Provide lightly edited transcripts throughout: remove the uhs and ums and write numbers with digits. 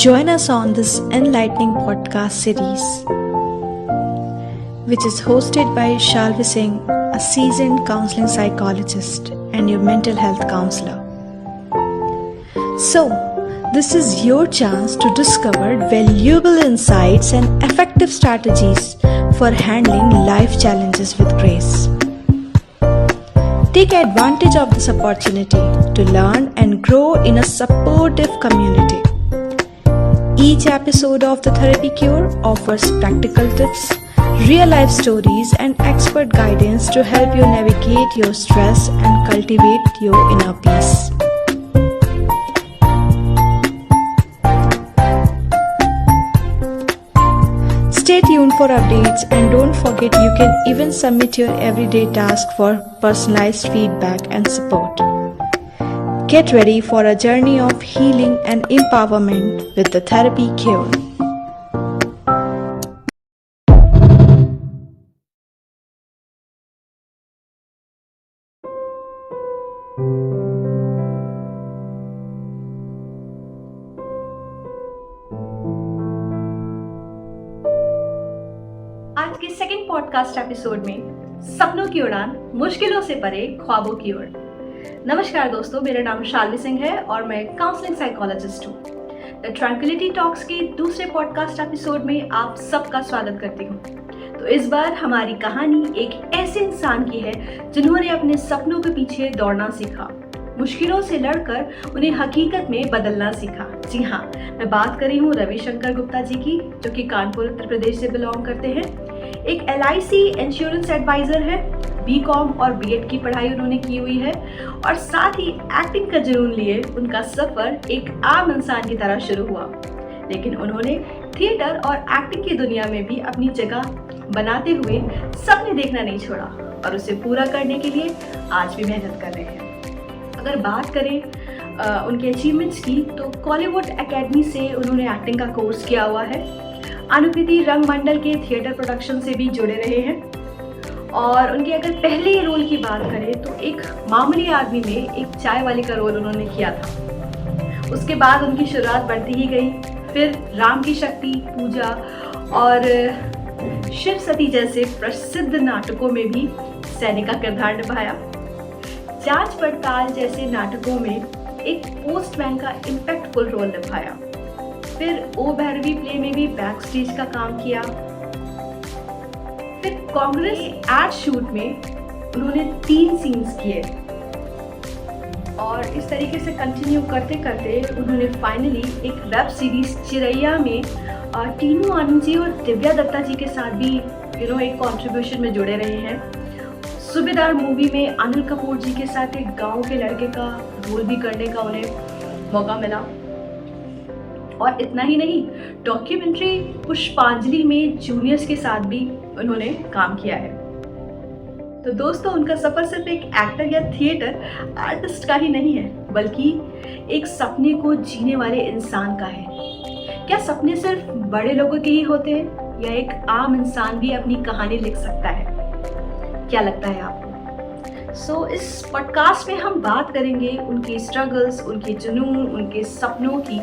Join us on this enlightening podcast series, which is hosted by Shalvi Singh, a seasoned counseling psychologist and your mental health counselor. So, this is your chance to discover valuable insights and effective strategies for handling life challenges with grace. Take advantage of this opportunity to learn and grow in a supportive community. Each episode of The Therapy Cure offers practical tips, real-life stories, and expert guidance to help you navigate your stress and cultivate your inner peace. Stay tuned for updates and don't forget you can even submit your everyday task for personalized feedback and support. Get ready for a journey of healing and empowerment with the Therapy Cure. आज के second podcast episode में सपनों की उड़ान, मुश्किलों से परे ख्वाबों की ओर। नमस्कार दोस्तों, मेरा नाम शाल्वी सिंह है और मैं काउंसलिंग साइकोलॉजिस्ट हूँ। द ट्रैंक्विलिटी टॉक्स के दूसरे पॉडकास्ट एपिसोड में आप सबका स्वागत करती हूँ। तो इस बार हमारी कहानी एक ऐसे इंसान की है जिन्होंने अपने सपनों के पीछे दौड़ना सीखा, मुश्किलों से लड़कर उन्हें हकीकत में बदलना सीखा। जी हाँ, मैं बात कर रही हूँ रविशंकर गुप्ता जी की, जो कि कानपुर उत्तर प्रदेश से बिलोंग करते हैं। एक LIC इंश्योरेंस एडवाइजर है, BCom और BEd की पढ़ाई उन्होंने की हुई है और साथ ही एक्टिंग का जुनून लिए उनका सफर एक आम इंसान की तरह शुरू हुआ। लेकिन उन्होंने थिएटर और एक्टिंग की दुनिया में भी अपनी जगह बनाते हुए सपने देखना नहीं छोड़ा और उसे पूरा करने के लिए आज भी मेहनत कर रहे हैं। अगर बात करें उनके अचीवमेंट्स की, तो कॉलीवुड एकेडमी से उन्होंने एक्टिंग का कोर्स किया हुआ है, अनुभूति रंगमंडल के थिएटर प्रोडक्शन से भी जुड़े रहे हैं और उनके अगर पहले रोल की बात करें तो एक मामूली आदमी में एक चाय वाले का रोल उन्होंने किया था। उसके बाद उनकी शुरुआत बढ़ती ही गई, फिर राम की शक्ति, पूजा और शिव सती जैसे प्रसिद्ध नाटकों में भी सैनिक का किरदार निभाया। जांच पड़ताल जैसे नाटकों में एक पोस्टमैन का इम्पैक्टफुल रोल निभाया। फिर ओ भैरवी प्ले में भी बैक स्टेज का काम किया। फिर कांग्रेस एड शूट में उन्होंने 3 सीन्स किए और इस तरीके से कंटिन्यू करते करते उन्होंने फाइनली एक वेब सीरीज चिरैया में टीनू आनंद जी और दिव्या दत्ता जी के साथ भी एक कंट्रीब्यूशन में जुड़े रहे हैं। सूबेदार मूवी में अनिल कपूर जी के साथ एक गांव के लड़के का रोल भी करने का उन्हें मौका मिला। और इतना ही नहीं, डॉक्यूमेंट्री पुष्पांजलि में जूनियर्स के साथ भी उन्होंने काम किया है। तो दोस्तों, उनका सफर सिर्फ एक एक्टर या थिएटर आर्टिस्ट का ही नहीं है, बल्कि एक सपने को जीने वाले इंसान का है। क्या सपने सिर्फ बड़े लोगों के ही होते हैं या एक आम इंसान भी अपनी कहानी लिख सकता है? क्या लगता है आपको? इस पॉडकास्ट में हम बात करेंगे उनके स्ट्रगल्स, उनके जुनून, उनके सपनों की,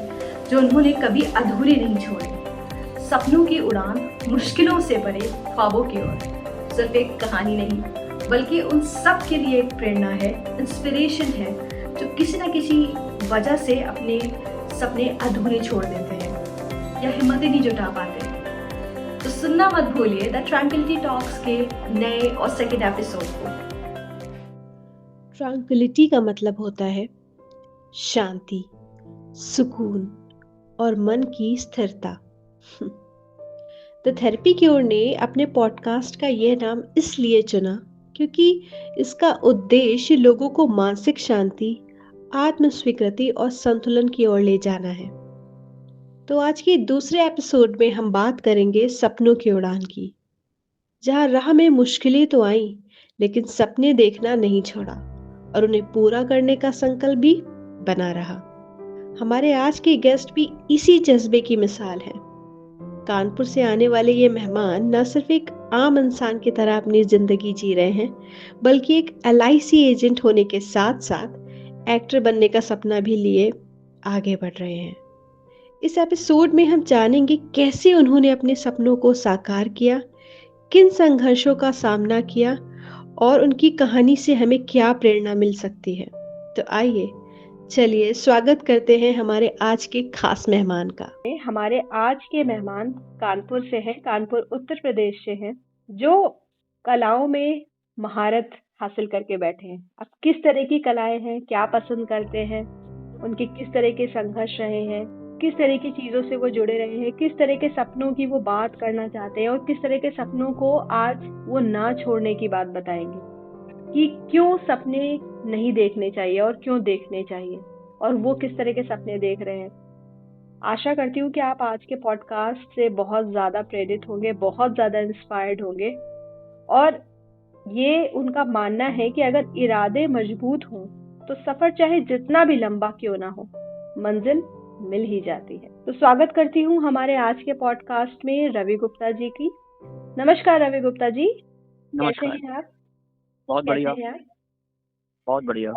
जो उन्होंने कभी अधूरे नहीं छोड़े। सपनों की उड़ान, मुश्किलों से परे ख्वाबों की ओर सिर्फ एक कहानी नहीं, बल्कि उन सब के लिए एक प्रेरणा है, इंस्पिरेशन है, जो किसी न किसी वजह से अपने सपने अधूरे छोड़ देते हैं या हिम्मत ही नहीं जुटा पाते। तो सुनना मत भूलिए द ट्रैंक्विलिटी टॉक्स के नए और सेकंड एपिसोड को। ट्रैंक्विलिटी का मतलब होता है शांति, सुकून और मन की स्थिरता। द थेरेपी क्योर ने अपने पॉडकास्ट का यह नाम इसलिए चुना क्योंकि इसका उद्देश्य लोगों को मानसिक शांति, आत्मस्वीकृति और संतुलन की ओर ले जाना है। तो आज के दूसरे एपिसोड में हम बात करेंगे सपनों की उड़ान की, जहां राह में मुश्किलें तो आई, लेकिन सपने देखना नहीं छोड़ा और उन्हें पूरा करने का संकल्प भी बना रहा। हमारे आज के गेस्ट भी इसी जज्बे की मिसाल है। कानपुर से आने वाले ये मेहमान न सिर्फ एक आम इंसान की तरह अपनी जिंदगी जी रहे हैं, बल्कि एक LIC एजेंट होने के साथ साथ एक्टर बनने का सपना भी लिए आगे बढ़ रहे हैं। इस एपिसोड में हम जानेंगे कैसे उन्होंने अपने सपनों को साकार किया, किन संघर्षों का सामना किया और उनकी कहानी से हमें क्या प्रेरणा मिल सकती है। तो आइए, चलिए स्वागत करते हैं हमारे आज के खास मेहमान का। हमारे आज के मेहमान कानपुर से हैं, कानपुर उत्तर प्रदेश से हैं, जो कलाओं में महारत हासिल करके बैठे हैं। अब किस तरह की कलाएं हैं, क्या पसंद करते हैं, उनके किस तरह के संघर्ष रहे हैं, किस तरह की चीज़ों से वो जुड़े रहे हैं, किस तरह के सपनों की वो बात करना चाहते हैं और किस तरह के सपनों को आज वो ना छोड़ने की बात बताएंगे कि क्यों सपने नहीं देखने चाहिए और क्यों देखने चाहिए और वो किस तरह के सपने देख रहे हैं। आशा करती हूँ कि आप आज के पॉडकास्ट से बहुत ज़्यादा प्रेरित होंगे, बहुत ज़्यादा इंस्पायर्ड होंगे और ये उनका मानना है कि अगर इरादे मजबूत हों तो सफर चाहे जितना भी लंबा क्यों ना हो, मंजिल मिल ही जाती है। तो स्वागत करती हूँ हमारे आज के पॉडकास्ट में रवि गुप्ता जी की। नमस्कार रवि गुप्ता जी, कैसे नमस्कार। हैं आप? बहुत कैसे बढ़िया, हैं आप? बहुत बढ़िया।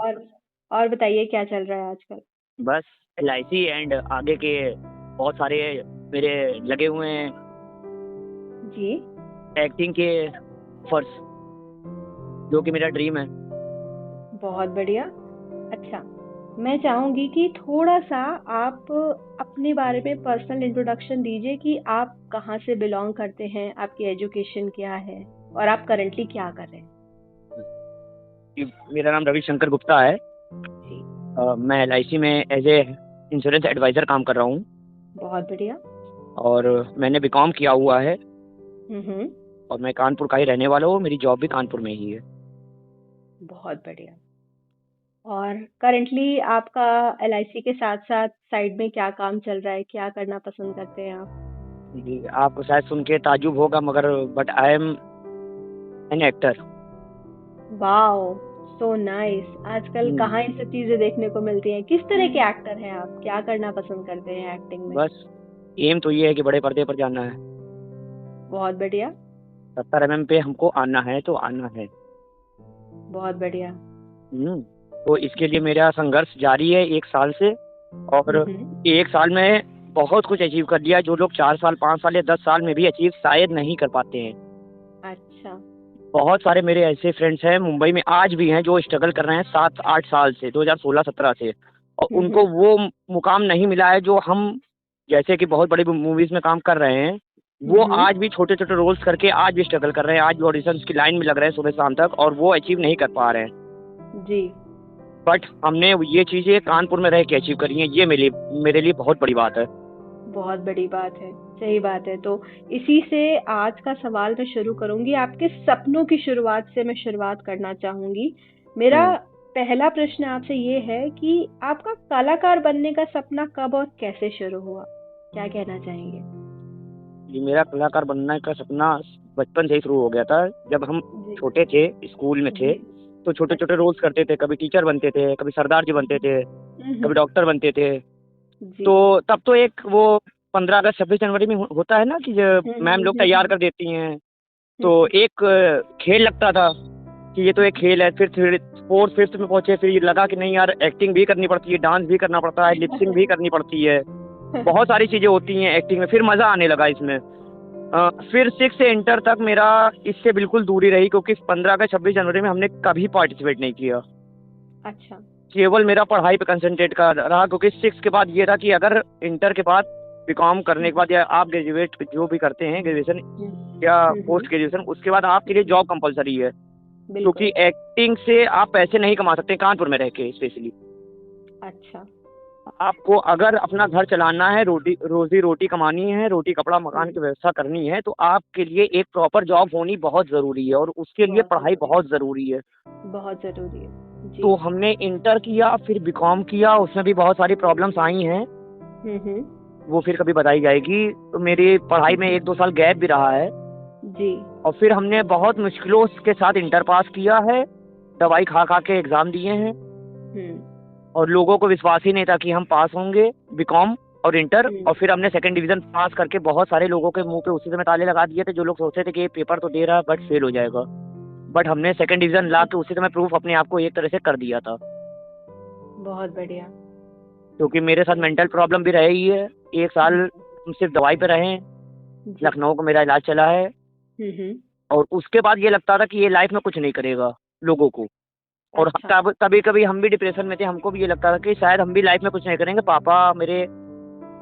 और बताइए क्या चल रहा है आजकल? बस LIC एंड आगे के बहुत सारे मेरे लगे हुए हैं जी, एक्टिंग के ऑफर्स, जो कि मेरा ड्रीम है। बहुत बढ़िया। अच्छा, मैं चाहूंगी कि थोड़ा सा आप अपने बारे में पर्सनल इंट्रोडक्शन दीजिए कि आप कहाँ से बिलोंग करते हैं, आपकी एजुकेशन क्या है और आप करंटली क्या कर रहे हैं। मेरा नाम रविशंकर गुप्ता है। जी, मैं LIC में एज ए इंश्योरेंस एडवाइज़र काम कर रहा हूँ बहुत बढ़िया। और मैंने BCom किया हुआ है हम्म, और मैं कानपुर का ही रहने वाला हूँ। मेरी जॉब भी कानपुर में ही है। बहुत बढ़िया। और करंटली आपका LIC के साथ साथ साइड में क्या काम चल रहा है, क्या करना पसंद करते हैं आप? जी, आपको शायद सुन के ताज्जुब होगा मगर but I am an actor. Wow, so nice. आजकल कहाँ ये सब चीजें देखने को मिलती हैं? किस तरह के एक्टर हैं आप? क्या करना पसंद करते हैं एक्टिंग में? बस एम तो ये है कि बड़े पर्दे पर जाना है। बहुत बढ़िया, 70 mm पे हमको आना है तो आना है। बहुत बढ़िया। तो इसके लिए मेरा संघर्ष जारी है 1 साल से और 1 साल में बहुत कुछ अचीव कर लिया जो लोग 4 साल 5 साल या 10 साल में भी अचीव शायद नहीं कर पाते हैं। अच्छा, बहुत सारे मेरे ऐसे फ्रेंड्स हैं मुंबई में आज भी हैं जो स्ट्रगल कर रहे हैं 7-8 साल से 2016-17 से और उनको वो मुकाम नहीं मिला है जो हम जैसे कि बहुत बड़ी मूवीज में काम कर रहे हैं। वो आज भी छोटे छोटे रोल्स करके आज भी स्ट्रगल कर रहे हैं, आज भी ऑडिशंस की लाइन में लग रहे हैं सुबह शाम तक और वो अचीव नहीं कर पा रहे हैं। जी, बट हमने ये चीजें कानपुर में रह के अचीव करी हैं। ये मेरे लिए बहुत बड़ी बात है। बहुत बड़ी बात है, सही बात है। तो इसी से आज का सवाल मैं शुरू करूंगी। आपके सपनों की शुरुआत से मैं शुरुआत करना चाहूंगी। मेरा पहला प्रश्न आपसे ये है कि आपका कलाकार बनने का सपना कब और कैसे शुरू हुआ? क्या कहना चाहेंगे? जी, मेरा कलाकार बनने का सपना बचपन से ही शुरू हो गया था। जब हम छोटे थे, स्कूल में थे, तो छोटे छोटे रोल्स करते थे। कभी टीचर बनते थे, कभी सरदार जी बनते थे, कभी डॉक्टर बनते थे। तो तब तो एक वो 15 अगस्त 26 जनवरी में होता है ना कि मैम लोग तैयार कर देती हैं, तो एक खेल लगता था कि ये तो एक खेल है। फिर 4th 5th में पहुंचे, फिर ये लगा कि नहीं यार, एक्टिंग भी करनी पड़ती है, डांस भी करना पड़ता है, लिपसिंग भी करनी पड़ती है, बहुत सारी चीजें होती हैं एक्टिंग में। फिर मजा आने लगा इसमें। फिर 6 से इंटर तक मेरा इससे बिल्कुल दूरी रही क्योंकि 15 अगस्त 26 जनवरी में हमने कभी पार्टिसिपेट नहीं किया। अच्छा, केवल मेरा पढ़ाई पे कंसंट्रेट कर रहा क्योंकि 6 के बाद ये था कि अगर इंटर के बाद BCom करने के बाद या आप ग्रेजुएट जो भी करते हैं, ग्रेजुएशन या पोस्ट ग्रेजुएशन, उसके बाद आपके लिए जॉब कंपलसरी है क्योंकि एक्टिंग से आप पैसे नहीं कमा सकते कानपुर में रह के स्पेशली। अच्छा, आपको अगर अपना घर चलाना है, रोजी रोटी कमानी है, रोटी कपड़ा मकान की व्यवस्था करनी है, तो आपके लिए एक प्रॉपर जॉब होनी बहुत जरूरी है और उसके लिए पढ़ाई बहुत जरूरी है। बहुत जरूरी है जी। तो हमने इंटर किया, फिर BCom किया, उसमें भी बहुत सारी प्रॉब्लम्स आई हैं, वो फिर कभी बताई जाएगी। तो मेरी पढ़ाई में 1-2 साल गैप भी रहा है जी। और फिर हमने बहुत मुश्किलों के साथ इंटर पास किया है, दवाई खा खा के एग्जाम दिए हैं और लोगों को विश्वास ही नहीं था कि हम पास होंगे BCom और इंटर। और फिर हमने 2nd डिवीजन पास करके बहुत सारे लोगों के मुंह पे उसी समय ताले लगा दिए थे जो लोग सोचते थे कि ये पेपर तो दे रहा है बट फेल हो जाएगा। बट हमने 2nd डिवीजन ला के उसी समय प्रूफ अपने आप को एक तरह से कर दिया था। बहुत बढ़िया। क्योंकि मेरे साथ मेंटल प्रॉब्लम भी रही है। 1 साल हम सिर्फ दवाई पे रहे हैं, जी। लखनऊ का मेरा इलाज चला है। हम्म। और उसके बाद ये लगता था कि ये लाइफ में कुछ नहीं करेगा लोगों को। और अच्छा। कभी कभी हम भी डिप्रेशन में थे, हमको भी ये लगता था कि शायद हम भी लाइफ में कुछ नहीं करेंगे। पापा मेरे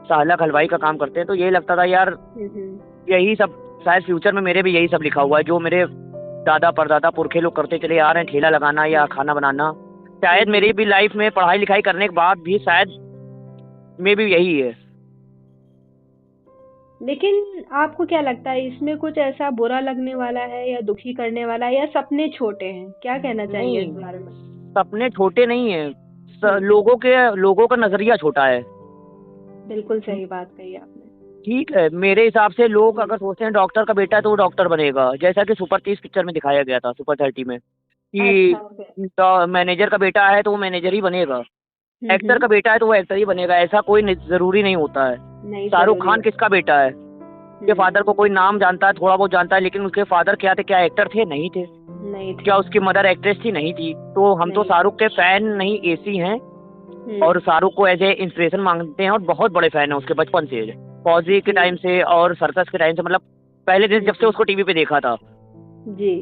सालक हलवाई का काम करते हैं, तो ये लगता था यार यही सब शायद फ्यूचर में मेरे भी यही सब लिखा हुआ है जो मेरे दादा परदादा पुरखे लोग करते चले आ रहे हैं, ठेला लगाना या खाना बनाना। शायद मेरी भी लाइफ में पढ़ाई लिखाई करने के बाद भी शायद में भी यही है। लेकिन आपको क्या लगता है, इसमें कुछ ऐसा बुरा लगने वाला है या दुखी करने वाला है, या सपने छोटे हैं? क्या कहना चाहेंगे इस नहीं, बारे में? सपने छोटे नहीं है, लोगों का नजरिया छोटा है। बिल्कुल सही बात कही आपने। ठीक है, मेरे हिसाब से लोग अगर सोचते हैं डॉक्टर का बेटा है तो वो डॉक्टर बनेगा, जैसा कि सुपर 30 पिक्चर में दिखाया गया था, सुपर 30 में कि अच्छा, ओके। मैनेजर का बेटा है तो वो मैनेजर ही बनेगा, एक्टर हम्म। का बेटा है तो वो एक्टर ही बनेगा। ऐसा कोई जरूरी नहीं होता है। नहीं, शाहरुख जरूरी खान है। किसका बेटा है? उसके फादर को कोई नाम जानता है, थोड़ा बहुत जानता है, लेकिन उसके फादर क्या थे? क्या एक्टर थे? नहीं थे। नहीं थे। क्या उसकी मदर एक्ट्रेस थी? नहीं थी। तो हम तो नहीं। शाहरुख के फैन नहीं, एसी हैं, और शाहरुख को एज ए इंस्पिरेशन मानते हैं और बहुत बड़े फैन हैं उसके बचपन से, फौजी के टाइम से और सर्कस के टाइम से, मतलब पहले दिन जब से उसको टीवी पे देखा था। जी।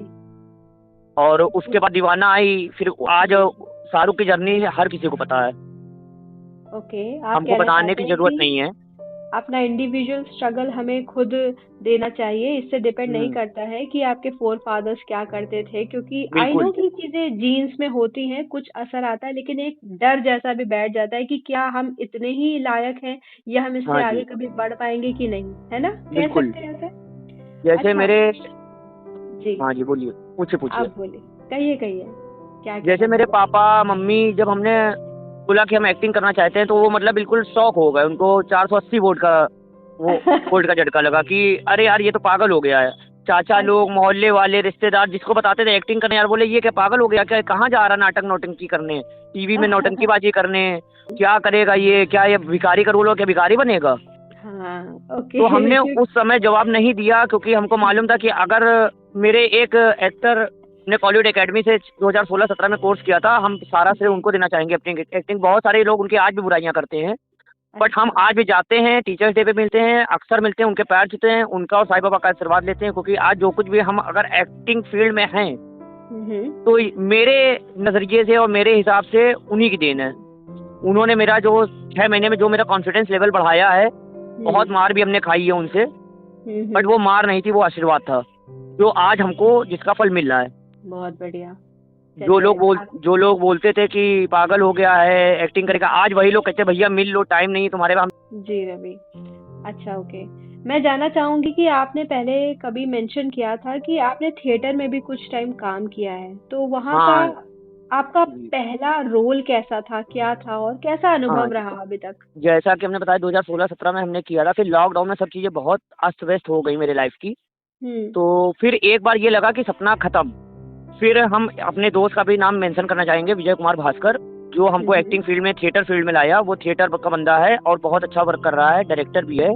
और उसके बाद दीवाना आई, फिर आज शाहरुख की जर्नी हर किसी को पता है, ओके, आप हमको कहना बताने चाहते की हैं जरूरत कि नहीं है। अपना इंडिविजुअल स्ट्रगल हमें खुद देना चाहिए, इससे डिपेंड नहीं करता है कि आपके फोर फादर्स क्या करते थे, क्योंकि आई नो बिल्कुल कि चीजें जीन्स में होती हैं, कुछ असर आता है, लेकिन एक डर जैसा भी बैठ जाता है कि क्या हम इतने ही लायक हैं या हम इससे हाँ आगे जी, कभी बढ़ पाएंगे कि नहीं, है ना? कह बिल्कुल। सकते हैं ऐसे। जैसे अच्छा। मेरे, जी। हाँ जी बोलिए, पूछिए पूछिए। आप बोलिए, कहिए कहिए, क्या जैसे कहना मेरे चाहते पापा मम्मी जब हमने बोला कि हम एक्टिंग करना चाहते हैं तो वो मतलब बिल्कुल शॉक हो गए। उनको 480 वोल्ट का वो हैं? वोल्ट का झटका लगा कि अरे यार ये तो पागल हो गया है। चाचा लोग, अच्छा। मोहल्ले वाले, रिश्तेदार जिसको बताते थे एक्टिंग करने, यार बोले ये क्या पागल हो गया क्या? कहाँ जा रहा नाटक नौटंकी करने, टीवी में नौटंकीबाजी करने? क्या करेगा ये? क्या ये भिखारी का रोल हो? क्या भिखारी बनेगा? हाँ, तो ओके। हमने उस समय जवाब नहीं दिया, क्योंकि हमको मालूम था कि अगर मेरे एक एक्टर ने बॉलीवुड एकेडमी से 2016-17 में कोर्स किया था, हम सारा श्रेय जी। उनको देना चाहेंगे। अपनी एक्टिंग बहुत सारे लोग उनकी आज भी बुराइयां करते हैं, बट हम अच्छा। आज भी जाते हैं, टीचर्स डे पे मिलते हैं, अक्सर मिलते हैं, उनके पैर छूते हैं, उनका और साईं बाबा का आशीर्वाद लेते हैं, क्योंकि आज जो कुछ भी हम अगर एक्टिंग फील्ड में हैं तो मेरे नजरिए से और मेरे हिसाब से उन्हीं की देन है। उन्होंने मेरा जो 6 महीने में जो मेरा कॉन्फिडेंस लेवल बढ़ाया है, बहुत मार भी हमने खाई है उनसे, बट वो मार नहीं थी, वो आशीर्वाद था जो आज हमको जिसका फल मिल रहा है। बहुत बढ़िया। जो चलिए आप। जो लोग बोलते थे कि पागल हो गया है एक्टिंग करेगा, आज वही लोग कहते हैं भैया मिल लो, टाइम नहीं है तुम्हारे पास। जी रवि। अच्छा, ओके। मैं जानना चाहूंगी कि आपने पहले कभी मेंशन किया था कि आपने थिएटर में भी कुछ टाइम काम किया है, तो वहाँ का हाँ आपका जी, पहला रोल कैसा था, क्या था, और कैसा हाँ अनुभव जी। रहा अभी तक? जैसा कि हमने बताया 2016-17 में हमने किया था, फिर लॉकडाउन में सब चीजें बहुत अस्त व्यस्त हो गई मेरे लाइफ की। हम्म। तो फिर एक बार ये लगा कि सपना खत्म। फिर हम अपने दोस्त का भी नाम मेंशन करना चाहेंगे, विजय कुमार भास्कर, जो हमको हम्म। एक्टिंग फील्ड में, थिएटर फील्ड में लाया। वो थिएटर का बंदा है और बहुत अच्छा वर्क कर रहा है, डायरेक्टर भी है,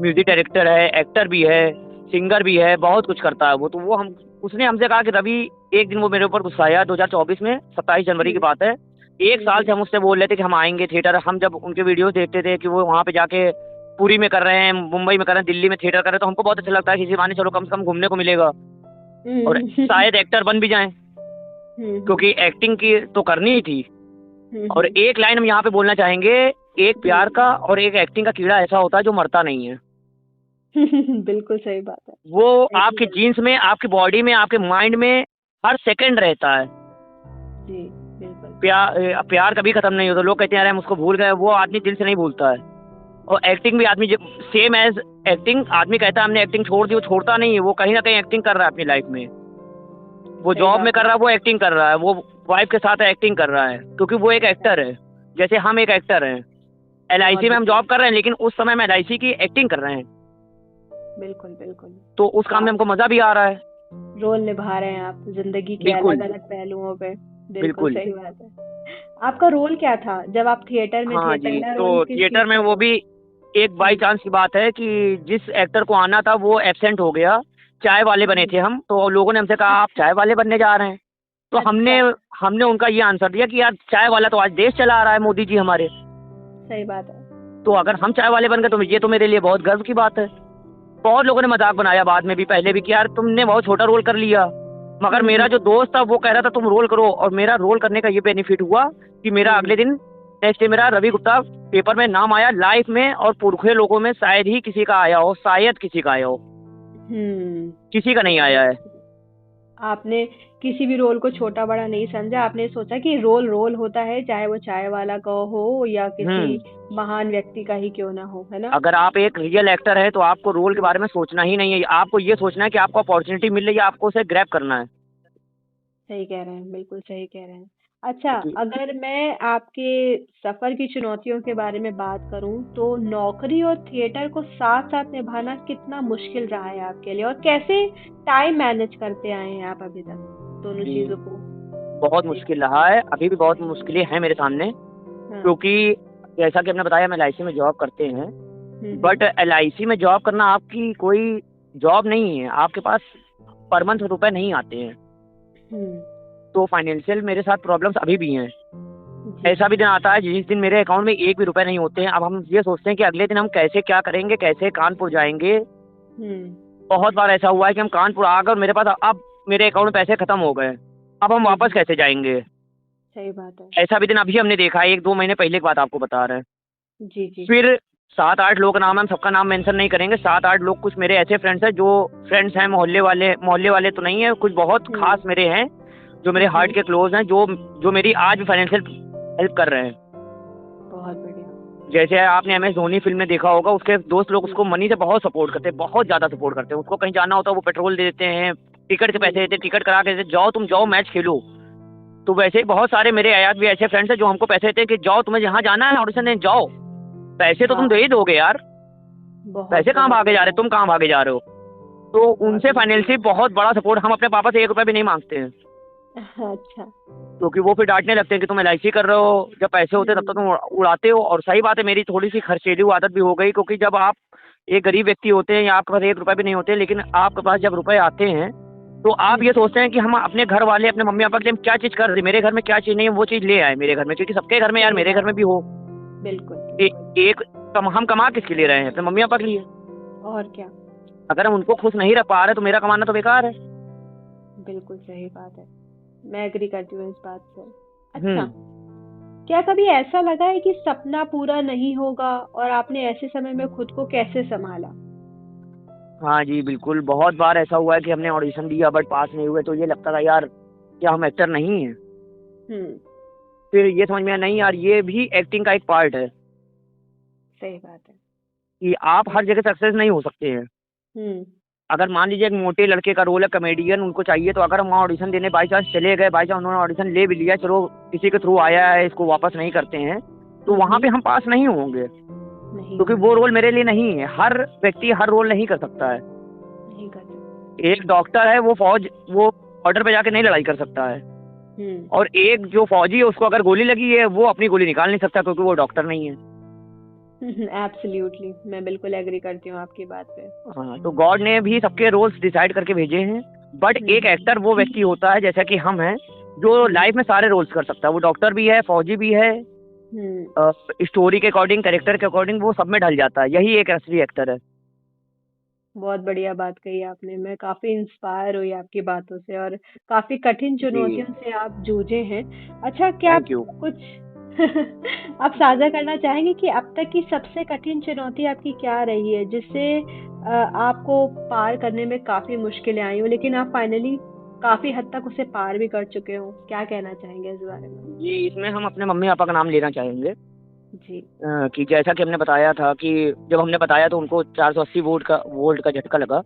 म्यूजिक डायरेक्टर है, एक्टर भी है, सिंगर भी है, बहुत कुछ करता है वो। तो वो हम उसने हमसे कहा कि रवि, एक दिन वो मेरे ऊपर गुस्साया 2024 में, 27 जनवरी की बात है। 1 साल से हम उससे बोल रहे थे कि हम आएंगे थिएटर। हम जब उनके वीडियोस देखते थे कि वो वहाँ पे जाके पुरी में कर रहे हैं, मुंबई में कर रहे हैं, दिल्ली में थिएटर कर रहे हैं, तो हमको बहुत अच्छा लगता है कि इसी बहाने चलो कम से कम घूमने को मिलेगा और शायद एक्टर बन भी जाएं, क्योंकि एक्टिंग की तो करनी ही थी। और एक लाइन हम यहाँ पे बोलना चाहेंगे, एक प्यार का और एक एक्टिंग का कीड़ा ऐसा होता है जो मरता नहीं है। बिल्कुल सही बात है। वो आपके एक्चुअली। जीन्स में, आपकी बॉडी में, आपके माइंड में हर सेकंड रहता है। जी। बिल्कुल। प्यार कभी खत्म नहीं होता। लोग कहते हैं अरे हम उसको भूल गए, वो आदमी दिल से नहीं भूलता है। और एक्टिंग भी आदमी सेम एज एक्टिंग, आदमी कहता है हमने एक्टिंग छोड़ दी, वो छोड़ता नहीं है, वो कहीं ना कहीं एक्टिंग कर रहा है अपनी लाइफ में। वो सही जॉब बात में कर है। रहा है, वो एक्टिंग कर रहा है, वो वाइफ के साथ एक्टिंग कर रहा है, क्योंकि वो एक एक्टर है, जैसे हम एक एक्टर हैं। बहुत LIC में हम बढ़िया। जॉब कर रहे हैं, लेकिन उस समय हम LIC की एक्टिंग कर रहे हैं, बिल्कुल बिल्कुल। तो उस काम में आप हमको मजा भी आ रहा है। रोल निभा रहे हैं आप जिंदगी के बिल्कुल, अलग अलग पहलुओं पे। बिल्कुल बिल्कुल। सही बात है। आपका रोल क्या था जब आप थिएटर में हाँ थे? जी, पहला रोल तो किस थिएटर चीज में का वो था? भी एक बाई चांस की बात है कि जिस एक्टर को आना था वो एब्सेंट हो गया। चाय वाले बने थे हम, तो लोगों ने हमसे कहा आप अच्छा। चाय वाले बनने जा रहे हैं। तो हमने अच्छा। हमने उनका ये आंसर दिया कि यार चाय वाला तो आज देश चला रहा है मोदी जी हमारे। सही बात है। तो अगर हम चाय वाले बन गए तो ये तो मेरे लिए बहुत गर्व की बात है। बहुत लोगों ने मजाक बनाया बाद में भी, पहले भी, कि यार तुमने बहुत छोटा रोल कर लिया। मगर मेरा जो दोस्त था वो कह रहा था तुम रोल करो, और मेरा रोल करने का ये बेनिफिट हुआ कि मेरा अगले दिन नेक्स्ट डे मेरा रवि गुप्ता पेपर में नाम आया लाइफ में, और पुरखे लोगों में शायद ही किसी का आया हो, शायद किसी का आया हो, किसी का नहीं आया है। आपने किसी भी रोल को छोटा बड़ा नहीं समझा, आपने सोचा कि रोल रोल होता है, चाहे वो चाय वाला का हो या किसी महान व्यक्ति का ही क्यों ना हो, है ना। अगर आप एक रियल एक्टर है तो आपको रोल के बारे में सोचना ही नहीं है, आपको ये सोचना है कि आपको अपॉर्चुनिटी मिल रही है, आपको उसे ग्रैब करना है। सही कह रहे हैं, बिल्कुल सही कह रहे हैं। अच्छा, अगर मैं आपके सफर की चुनौतियों के बारे में बात करूं तो नौकरी और थिएटर को साथ साथ निभाना कितना मुश्किल रहा है आपके लिए, और कैसे टाइम मैनेज करते आए हैं आप अभी तक दोनों चीजों को। बहुत मुश्किल रहा है, अभी भी बहुत मुश्किलें हैं मेरे सामने, क्योंकि जैसा कि आपने बताया हम LIC में जॉब करते हैं, बट LIC में जॉब करना आपकी कोई जॉब नहीं है, आपके पास पर मंथ रुपए नहीं आते हैं। तो फाइनेंशियल मेरे साथ प्रॉब्लम्स अभी भी हैं। ऐसा भी दिन आता है जिस दिन मेरे अकाउंट में एक भी रुपए नहीं होते हैं। अब हम ये सोचते हैं कि अगले दिन हम कैसे क्या करेंगे, कैसे कानपुर जाएंगे। बहुत बार ऐसा हुआ है कि हम कानपुर आ गए और मेरे पास अब मेरे अकाउंट में पैसे खत्म हो गए, अब हम वापस कैसे जाएंगे। सही बात है। ऐसा भी दिन अभी हमने देखा है, 1-2 महीने पहले की बात आपको बता रहे हैं। जी। फिर 7-8 लोग नाम है, हम सबका नाम मेंशन नहीं करेंगे। 7-8 लोग, कुछ मेरे ऐसे फ्रेंड्स हैं जो फ्रेंड्स हैं, मोहल्ले वाले तो नहीं है, कुछ बहुत खास मेरे हैं जो मेरे हार्ट के क्लोज हैं, जो मेरी आज भी फाइनेंशियल हेल्प कर रहे हैं। बहुत बढ़िया। जैसे आपने MS धोनी फिल्म में देखा होगा, उसके दोस्त लोग उसको मनी से बहुत सपोर्ट करते हैं, बहुत ज्यादा सपोर्ट करते हैं। उसको कहीं जाना होता है वो पेट्रोल दे देते हैं, टिकट के पैसे देते हैं, टिकट करा के देते, जाओ तुम जाओ मैच खेलो। तो वैसे ही बहुत सारे मेरे आयात भी ऐसे फ्रेंड्स हैं जो हमको पैसे देते हैं कि जाओ तुम्हें जहाँ जाना है ऑडिशन देने जाओ। पैसे तो तुम दे ही दोगे यार, पैसे कहाँ भागे जा रहे, तुम कहाँ भागे जा रहे हो। तो उनसे फाइनेंशियल बहुत बड़ा सपोर्ट, हम अपने पापा से 1 रुपया भी नहीं मांगते हैं। अच्छा। क्योंकि वो फिर डांटने लगते हैं कि तुम LIC कर रहे हो, जब पैसे होते तब तो तुम उड़ाते हो। और सही बात है, मेरी थोड़ी सी खर्चीली आदत भी हो गई, क्योंकि जब आप एक गरीब व्यक्ति होते हैं या आपके पास 1 रुपया भी नहीं होते, लेकिन आपके पास जब रुपए आते हैं तो आप ये सोचते हैं कि हम अपने घर वाले, अपने मम्मी पापा के लिए क्या चीज कर रहे, मेरे घर में क्या चीज नहीं है वो चीज ले आए मेरे घर में, क्योंकि सबके घर में यार मेरे घर में भी हो। बिल्कुल। हम कमा किसके लिए रहे हैं, अपने मम्मी पापा के लिए। और क्या। अगर हम उनको खुश नहीं रख पा रहे तो मेरा कमाना तो बेकार है। बिल्कुल सही बात है, मैं एग्री करती हूँ इस बात से। अच्छा, क्या कभी ऐसा लगा है कि सपना पूरा नहीं होगा, और आपने ऐसे समय में खुद को कैसे संभाला? हाँ जी बिल्कुल, बहुत बार ऐसा हुआ है कि हमने ऑडिशन दिया बट पास नहीं हुए, तो ये लगता था यार क्या हम एक्टर नहीं हैं। फिर ये समझ में आया नहीं यार, ये भी एक्टिंग का एक पार्ट है। सही बात है कि आप हर जगह सक्सेस नहीं हो सकते हैं। अगर मान लीजिए एक मोटे लड़के का रोल है, कॉमेडियन उनको चाहिए, तो अगर हम वहाँ ऑडिशन देने बाई चांस चले गए, बाई चांस उन्होंने ऑडिशन ले भी लिया, चलो किसी के थ्रू आया है, इसको वापस नहीं करते हैं, तो वहाँ पे हम पास नहीं होंगे, क्योंकि वो रोल मेरे लिए नहीं है। हर व्यक्ति हर रोल नहीं कर सकता है। नहीं कर सकता। एक डॉक्टर है, वो बॉर्डर पे जाके नहीं लड़ाई कर सकता है, और एक जो फौजी है उसको अगर गोली लगी है वो अपनी गोली निकाल नहीं सकता, क्योंकि वो डॉक्टर नहीं है। एब्सोल्युटली, मैं बिल्कुल एग्री करती हूँ आपकी बात पे। हाँ, तो गॉड ने भी सबके रोल्स डिसाइड करके भेजे हैं, बट एक एक्टर वो व्यक्ति होता है जैसा कि हम हैं, जो लाइफ में सारे रोल्स कर सकता है। वो डॉक्टर भी है, फौजी भी है, स्टोरी के अकॉर्डिंग, कैरेक्टर के अकॉर्डिंग वो सब में ढल जाता है। यही एक असली एक्टर है। बहुत बढ़िया बात कही आपने, मैं काफी इंस्पायर हुई आपकी बातों से, और काफी कठिन चुनौतियों से आप जूझे हैं। अच्छा, क्या आप कुछ आप साझा करना चाहेंगे कि अब तक की सबसे कठिन चुनौती आपकी क्या रही है, जिससे आपको पार करने में काफी मुश्किलें आई हो, लेकिन आप फाइनली काफी हद तक उसे पार भी कर चुके हो? क्या कहना चाहेंगे इस बारे में? जी, इसमें हम अपने मम्मी पापा का नाम लेना चाहेंगे जी। कि जैसा कि हमने बताया था कि जब हमने बताया तो उनको 480 वोल्ट का झटका लगा।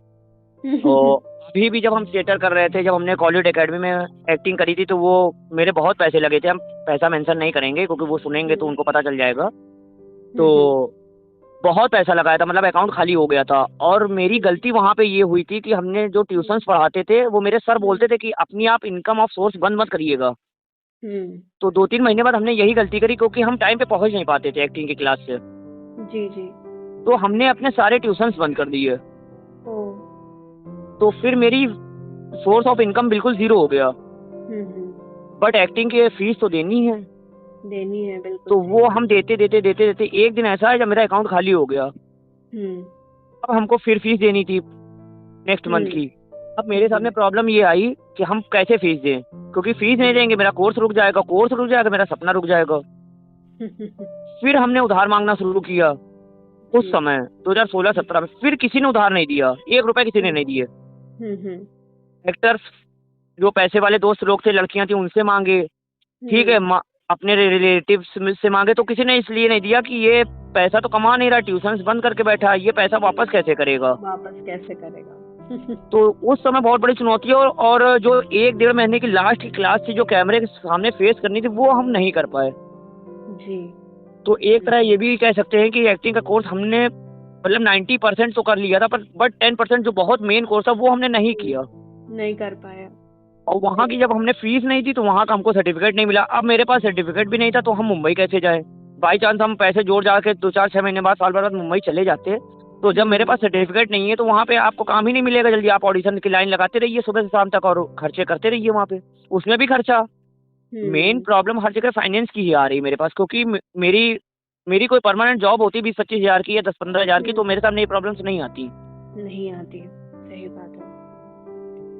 तो अभी भी जब हम थिएटर कर रहे थे, जब हमने कॉलेज एकेडमी में एक्टिंग करी थी, तो वो मेरे बहुत पैसे लगे थे। हम पैसा मेंशन नहीं करेंगे क्योंकि वो सुनेंगे तो उनको पता चल जाएगा। तो बहुत पैसा लगाया था, मतलब अकाउंट खाली हो गया था। और मेरी गलती वहाँ पे ये हुई थी कि हमने जो ट्यूशंस पढ़ाते थे, वो मेरे सर बोलते थे कि अपनी आप इनकम ऑफ सोर्स बंद मत करिएगा। तो 2-3 महीने बाद हमने यही गलती करी, क्योंकि हम टाइम पे पहुंच नहीं पाते थे एक्टिंग की क्लास से। जी जी। तो हमने अपने सारे ट्यूशंस बंद कर दिए। तो फिर मेरी सोर्स ऑफ इनकम बिल्कुल 0 हो गया। बट एक्टिंग की फीस तो देनी है। देनी है, बिल्कुल तो सही वो बात। हम देते देते देते देते एक दिन ऐसा है जब मेरा अकाउंट खाली हो गया। हम्म। अब हमको फिर फीस देनी थी नेक्स्ट मंथ की। अब मेरे सामने प्रॉब्लम ये आई कि हम कैसे फीस दें, क्योंकि फीस नहीं देंगे मेरा कोर्स रुक जाएगा, कोर्स रुक जाएगा मेरा सपना रुक जाएगा। फिर हमने उधार मांगना शुरू किया उस समय 2016-17 में। फिर किसी ने उधार नहीं दिया, 1 रुपए किसी ने नहीं दिए। एक्टर्स जो पैसे वाले दोस्त लोग थे, लड़कियां थी, उनसे मांगे, ठीक है, अपने रिलेटिव्स से मांगे, तो किसी ने इसलिए नहीं दिया कि ये पैसा तो कमा नहीं रहा, ट्यूशन बंद करके बैठा है, ये पैसा वापस कैसे करेगा। तो उस समय बहुत बड़ी चुनौती है, और जो 1-1.5 महीने की लास्ट की क्लास थी जो कैमरे के सामने फेस करनी थी, वो हम नहीं कर पाए जी। तो एक तरह ये भी कह सकते हैं कि एक्टिंग का कोर्स हमने मतलब 90% तो कर लिया था, बट 10% जो बहुत मेन कोर्स था वो हमने नहीं किया, नहीं कर पाया। और वहाँ की जब हमने फीस नहीं दी तो वहाँ का हमको सर्टिफिकेट नहीं मिला। अब मेरे पास सर्टिफिकेट भी नहीं था तो हम मुंबई कैसे जाए। बाई चांस हम पैसे जोड़ जाके 2-4-6 महीने बाद, साल भर बाद मुंबई चले जाते, तो जब मेरे पास सर्टिफिकेट नहीं है तो वहाँ पे आपको काम ही नहीं मिलेगा जल्दी। आप ऑडिशन की लाइन लगाते रहिए सुबह से शाम तक और खर्चे करते रहिए वहाँ पे, उसमें भी खर्चा। मेन प्रॉब्लम हर जगह फाइनेंस की ही आ रही है मेरे पास, क्योंकि मेरी कोई परमानेंट जॉब होती 20-25 हज़ार की या 10-15 हज़ार की, तो मेरे सामने ये प्रॉब्लम्स नहीं आती। सही बात है।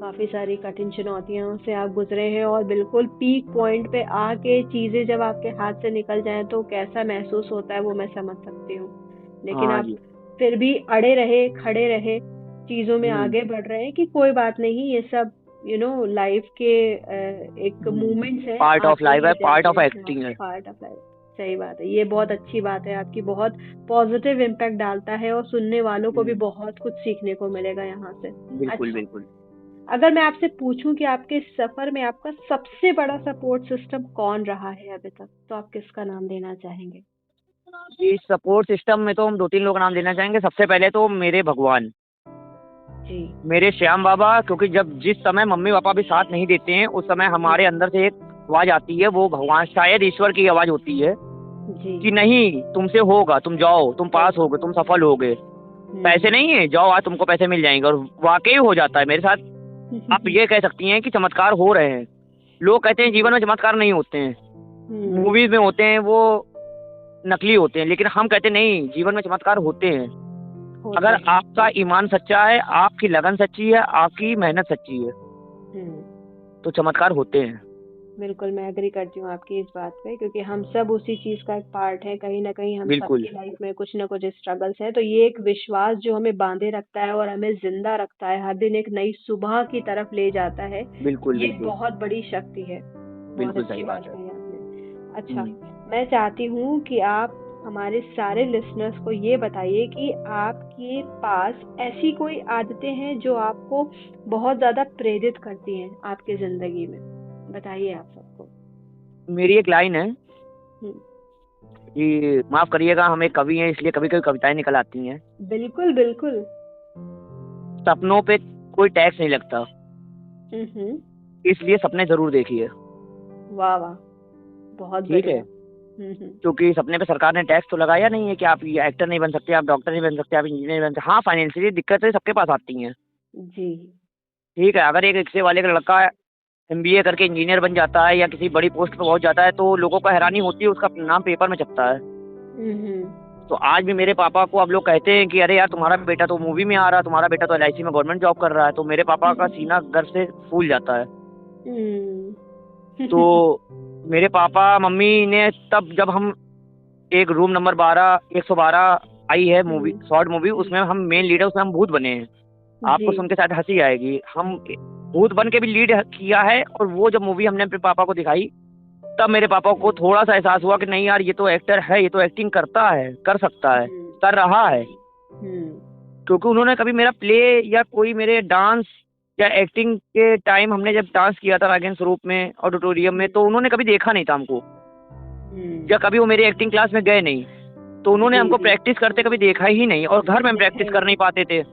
काफी सारी कठिन चुनौतियों से आप गुजरे हैं, और बिल्कुल पीक पॉइंट पे आके चीजें जब आपके हाथ से निकल जाएं तो कैसा महसूस होता है वो मैं समझ सकती हूँ। लेकिन हाँ आप जी। फिर भी अड़े रहे, खड़े रहे, चीजों में आगे बढ़ रहे हैं कि कोई बात नहीं, ये सब लाइफ के एक मूवमेंट्स है, पार्ट ऑफ आते लाइफ ही है, पार्ट ऑफ जाएंगे। एक्टिंग है। Part of life. सही बात है, ये बहुत अच्छी बात है आपकी, बहुत पॉजिटिव इम्पैक्ट डालता है, और सुनने वालों को भी बहुत कुछ सीखने को मिलेगा यहाँ से। बिल्कुल अच्छा, बिल्कुल। अगर मैं आपसे पूछूं कि आपके इस सफर में आपका सबसे बड़ा सपोर्ट सिस्टम कौन रहा है अभी तक, तो आप किसका नाम लेना चाहेंगे? इस सपोर्ट सिस्टम में तो हम 2-3 लोग नाम लेना चाहेंगे। सबसे पहले तो मेरे भगवान, जी। मेरे श्याम बाबा, क्योंकि जब जिस समय मम्मी पापा भी साथ नहीं देते हैं उस समय हमारे अंदर से एक आवाज आती है, वो भगवान शायद ईश्वर की आवाज होती है जी। कि नहीं तुमसे होगा, तुम जाओ, तुम पास होगे, तुम सफल होगे, पैसे नहीं है, जाओ आज तुमको पैसे मिल जाएंगे। और वाकई हो जाता है मेरे साथ। आप ये कह सकती हैं कि चमत्कार हो रहे हैं। लोग कहते हैं जीवन में चमत्कार नहीं होते हैं, मूवीज में होते हैं, वो नकली होते हैं, लेकिन हम कहते नहीं, जीवन में चमत्कार होते हैं। अगर आपका ईमान सच्चा है, आपकी लगन सच्ची है, आपकी मेहनत सच्ची है, तो चमत्कार होते हैं। बिल्कुल, मैं एग्री करती हूँ आपकी इस बात पे, क्योंकि हम सब उसी चीज का एक पार्ट है, कहीं ना कहीं हम बिल्कुल सबकी लाइफ में कुछ ना कुछ स्ट्रगल्स है, तो ये एक विश्वास जो हमें बांधे रखता है और हमें जिंदा रखता है, हर दिन एक नई सुबह की तरफ ले जाता है। बिल्कुल ये बिल्कुल बहुत बड़ी शक्ति है। बहुत बिल्कुल अच्छी सही बात बात है। कही आपने। अच्छा, मैं चाहती हूँ कि आप हमारे सारे लिसनर्स को ये बताइए कि आपके पास ऐसी कोई आदतें हैं जो आपको बहुत ज्यादा प्रेरित करती हैं आपकी जिंदगी में, बताइए आप सबको। मेरी एक लाइन है कि माफ करिएगा, हम एक कवि हैं इसलिए कभी कभी कविताएं निकल आती हैं। बिल्कुल बिल्कुल। सपनों पे कोई टैक्स नहीं लगता, इसलिए सपने जरूर देखिए। वाह वाह, बहुत ठीक है, क्योंकि सपने पे सरकार ने टैक्स तो लगाया नहीं है कि आप ये एक्टर नहीं बन सकते, आप डॉक्टर नहीं बन सकते, आप इंजीनियर नहीं बन सकते। हाँ, फाइनेंशियली दिक्कतें सबके पास आती हैं। जी। ठीक है, अगर एक रिक्शे वाले का लड़का MBA करके इंजीनियर बन जाता है या किसी बड़ी पोस्ट पे पहुंच जाता है तो लोगों को हैरानी होती है, उसका नाम पेपर में छपता है। तो आज भी मेरे पापा को अब लोग कहते हैं कि अरे यार तुम्हारा बेटा तो मूवी में आ रहा है, तुम्हारा बेटा तो LIC में गवर्नमेंट जॉब कर रहा है, तो मेरे पापा का सीना गर्व से फूल जाता है। तो मेरे पापा मम्मी ने तब, जब हम एक रूम नंबर 112 आई है मूवी, शॉर्ट मूवी, उसमें हम मेन लीडर, उसमें हम भूत बने हैं। आपको सुन के शायद हंसी आएगी, हम भूत बन के भी लीड किया है। और वो जब मूवी हमने अपने पापा को दिखाई तब मेरे पापा को थोड़ा सा एहसास हुआ कि नहीं यार, ये तो एक्टर है, ये तो एक्टिंग करता है, कर सकता है, कर रहा है। क्योंकि उन्होंने कभी मेरा प्ले या कोई मेरे डांस या एक्टिंग के टाइम, हमने जब डांस किया था रागेंद्र स्वरूप में ऑडिटोरियम में, तो उन्होंने कभी देखा नहीं था हमको, या कभी वो मेरी एक्टिंग क्लास में गए नहीं, तो उन्होंने हमको प्रैक्टिस करते कभी देखा ही नहीं, और घर में प्रैक्टिस कर नहीं पाते थे।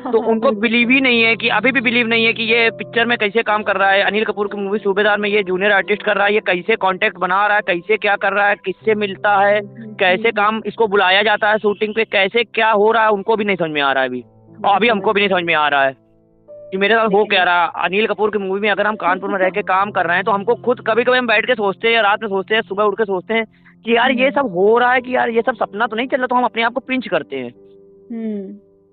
तो उनको बिलीव ही नहीं है कि, अभी भी बिलीव नहीं है कि ये पिक्चर में कैसे काम कर रहा है, अनिल कपूर की मूवी सूबेदार में ये जूनियर आर्टिस्ट कर रहा है, ये कैसे कांटेक्ट बना रहा है, कैसे क्या कर रहा है, किससे मिलता है, कैसे काम इसको बुलाया जाता है शूटिंग पे, कैसे क्या हो रहा है, उनको भी नहीं समझ में आ रहा है अभी, और अभी हमको भी नहीं समझ में आ रहा है। कि मेरे साथ हो लेकिन क्या रहा। अनिल कपूर की मूवी में अगर हम कानपुर में रह के काम कर रहे हैं तो हमको खुद कभी कभी हम बैठ के सोचते हैं, या रात में सोचते हैं, सुबह उठ के सोचते हैं कि यार ये सब हो रहा है, कि यार ये सब सपना तो नहीं चल रहा, तो हम अपने आप को पिंच करते हैं।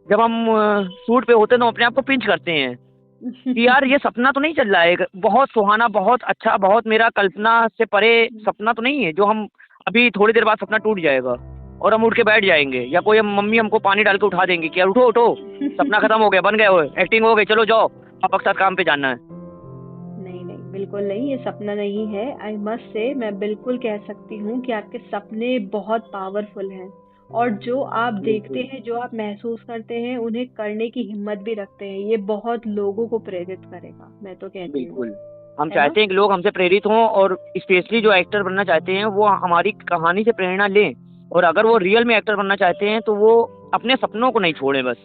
जब हम शूट पे होते हैं तो अपने आप को पिंच करते हैं कि यार ये सपना तो नहीं चल रहा है, एक बहुत सुहाना, बहुत अच्छा, बहुत मेरा कल्पना से परे सपना तो नहीं है, जो हम अभी थोड़ी देर बाद सपना टूट जाएगा और हम उठ के बैठ जाएंगे, या कोई मम्मी हमको पानी डाल के उठा देंगे कि यार उठो उठो, सपना खत्म हो गया, बन गए हो, एक्टिंग हो गई, चलो जाओ पापा के साथ काम पे जाना है। नहीं नहीं, बिल्कुल नहीं, ये सपना नहीं है। आई मस्ट से, मैं बिल्कुल कह सकती हूँ कि आपके सपने बहुत पावरफुल हैं, और जो आप देखते बिल्कुल हैं, जो आप महसूस करते हैं, उन्हें करने की हिम्मत भी रखते हैं। ये बहुत लोगों को प्रेरित करेगा, मैं तो कहती हूँ, बिल्कुल। हम है ना? चाहते हैं कि लोग हमसे प्रेरित हों, और स्पेशली जो एक्टर बनना चाहते हैं वो हमारी कहानी से प्रेरणा लें, और अगर वो रियल में एक्टर बनना चाहते हैं तो वो अपने सपनों को नहीं छोड़ें बस।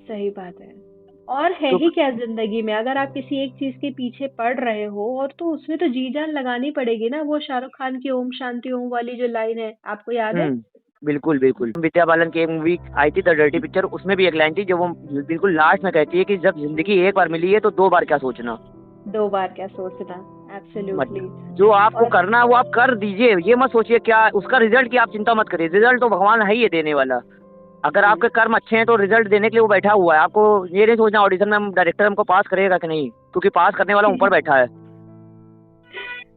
सही बात है। और है तो ही क्या जिंदगी में, अगर आप किसी एक चीज के पीछे पड़ रहे हो, और तो उसमें तो जी जान लगानी पड़ेगी ना। वो शाहरुख खान की ओम शांति ओम वाली जो लाइन है, आपको याद है? बिल्कुल बिल्कुल। विद्या बालन की एक मूवी आई थी द डर्टी पिक्चर, उसमें भी एक लाइन थी जो वो बिल्कुल लास्ट में कहती है कि जब जिंदगी एक बार मिली है तो दो बार क्या सोचना। 2 बार क्या सोचना। एब्सोल्युटली। मतलब जो आपको और करना है वो आप कर दीजिए, ये मत सोचिए क्या उसका रिजल्ट की आप चिंता मत करिए, रिजल्ट तो भगवान है ही है देने वाला। अगर आपके कर्म अच्छे हैं तो रिजल्ट देने के लिए वो बैठा हुआ है। आपको ये नहीं सोचना ऑडिशन में हम डायरेक्टर हमको पास करेगा कि नहीं, क्योंकि पास करने वाला ऊपर बैठा है।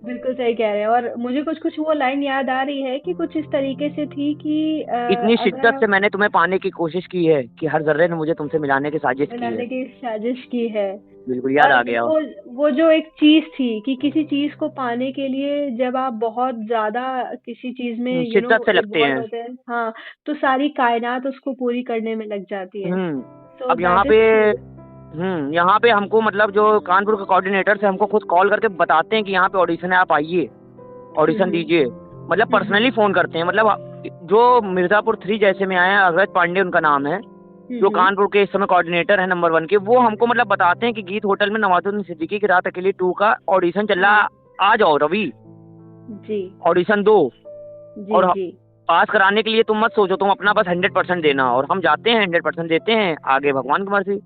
बिल्कुल सही कह रहे हैं। और मुझे कुछ कुछ वो लाइन याद आ रही है कि कुछ इस तरीके से थी कि इतनी अगर शिद्दत आप से मैंने तुम्हें पाने की कोशिश की है कि हर जर्रे ने मुझे तुमसे मिलाने की साजिश की है। बनाने की साजिश की है। बिल्कुल याद और आ गया। वो जो एक चीज थी कि किसी चीज को पाने के लिए जब आप बहुत ज्यादा किसी चीज में शिद्दत से लगते इन्वॉल्व हैं। होते हैं, हाँ, तो सारी कायनात उसको पूरी करने में लग जाती है। हम्म। सो अब यहाँ दैट पे इज ट्रू। यहाँ पे हमको मतलब जो कानपुर के कोऑर्डिनेटर से हमको खुद कॉल करके बताते हैं कि यहाँ पे ऑडिशन है, आप आइए ऑडिशन हम्म। दीजिए। मतलब पर्सनली फोन करते हैं। मतलब जो मिर्जापुर 3 जैसे में आए हैं, अग्रज पांडे उनका नाम है, जो हम्म। कानपुर के इस समय कोऑर्डिनेटर है नंबर 1 के, वो हमको मतलब बताते हैं कि गीत होटल में नवाजुद्दीन सिद्दीकी की रात अकेली 2 का ऑडिशन चल रहा है, आ जाओ रवि, जी ऑडिशन दो। जी और जी। पास कराने के लिए तुम मत सोचो, तुम अपना बस 100% देना, और हम जाते हैं 100% देते हैं, आगे भगवान की मर्जी।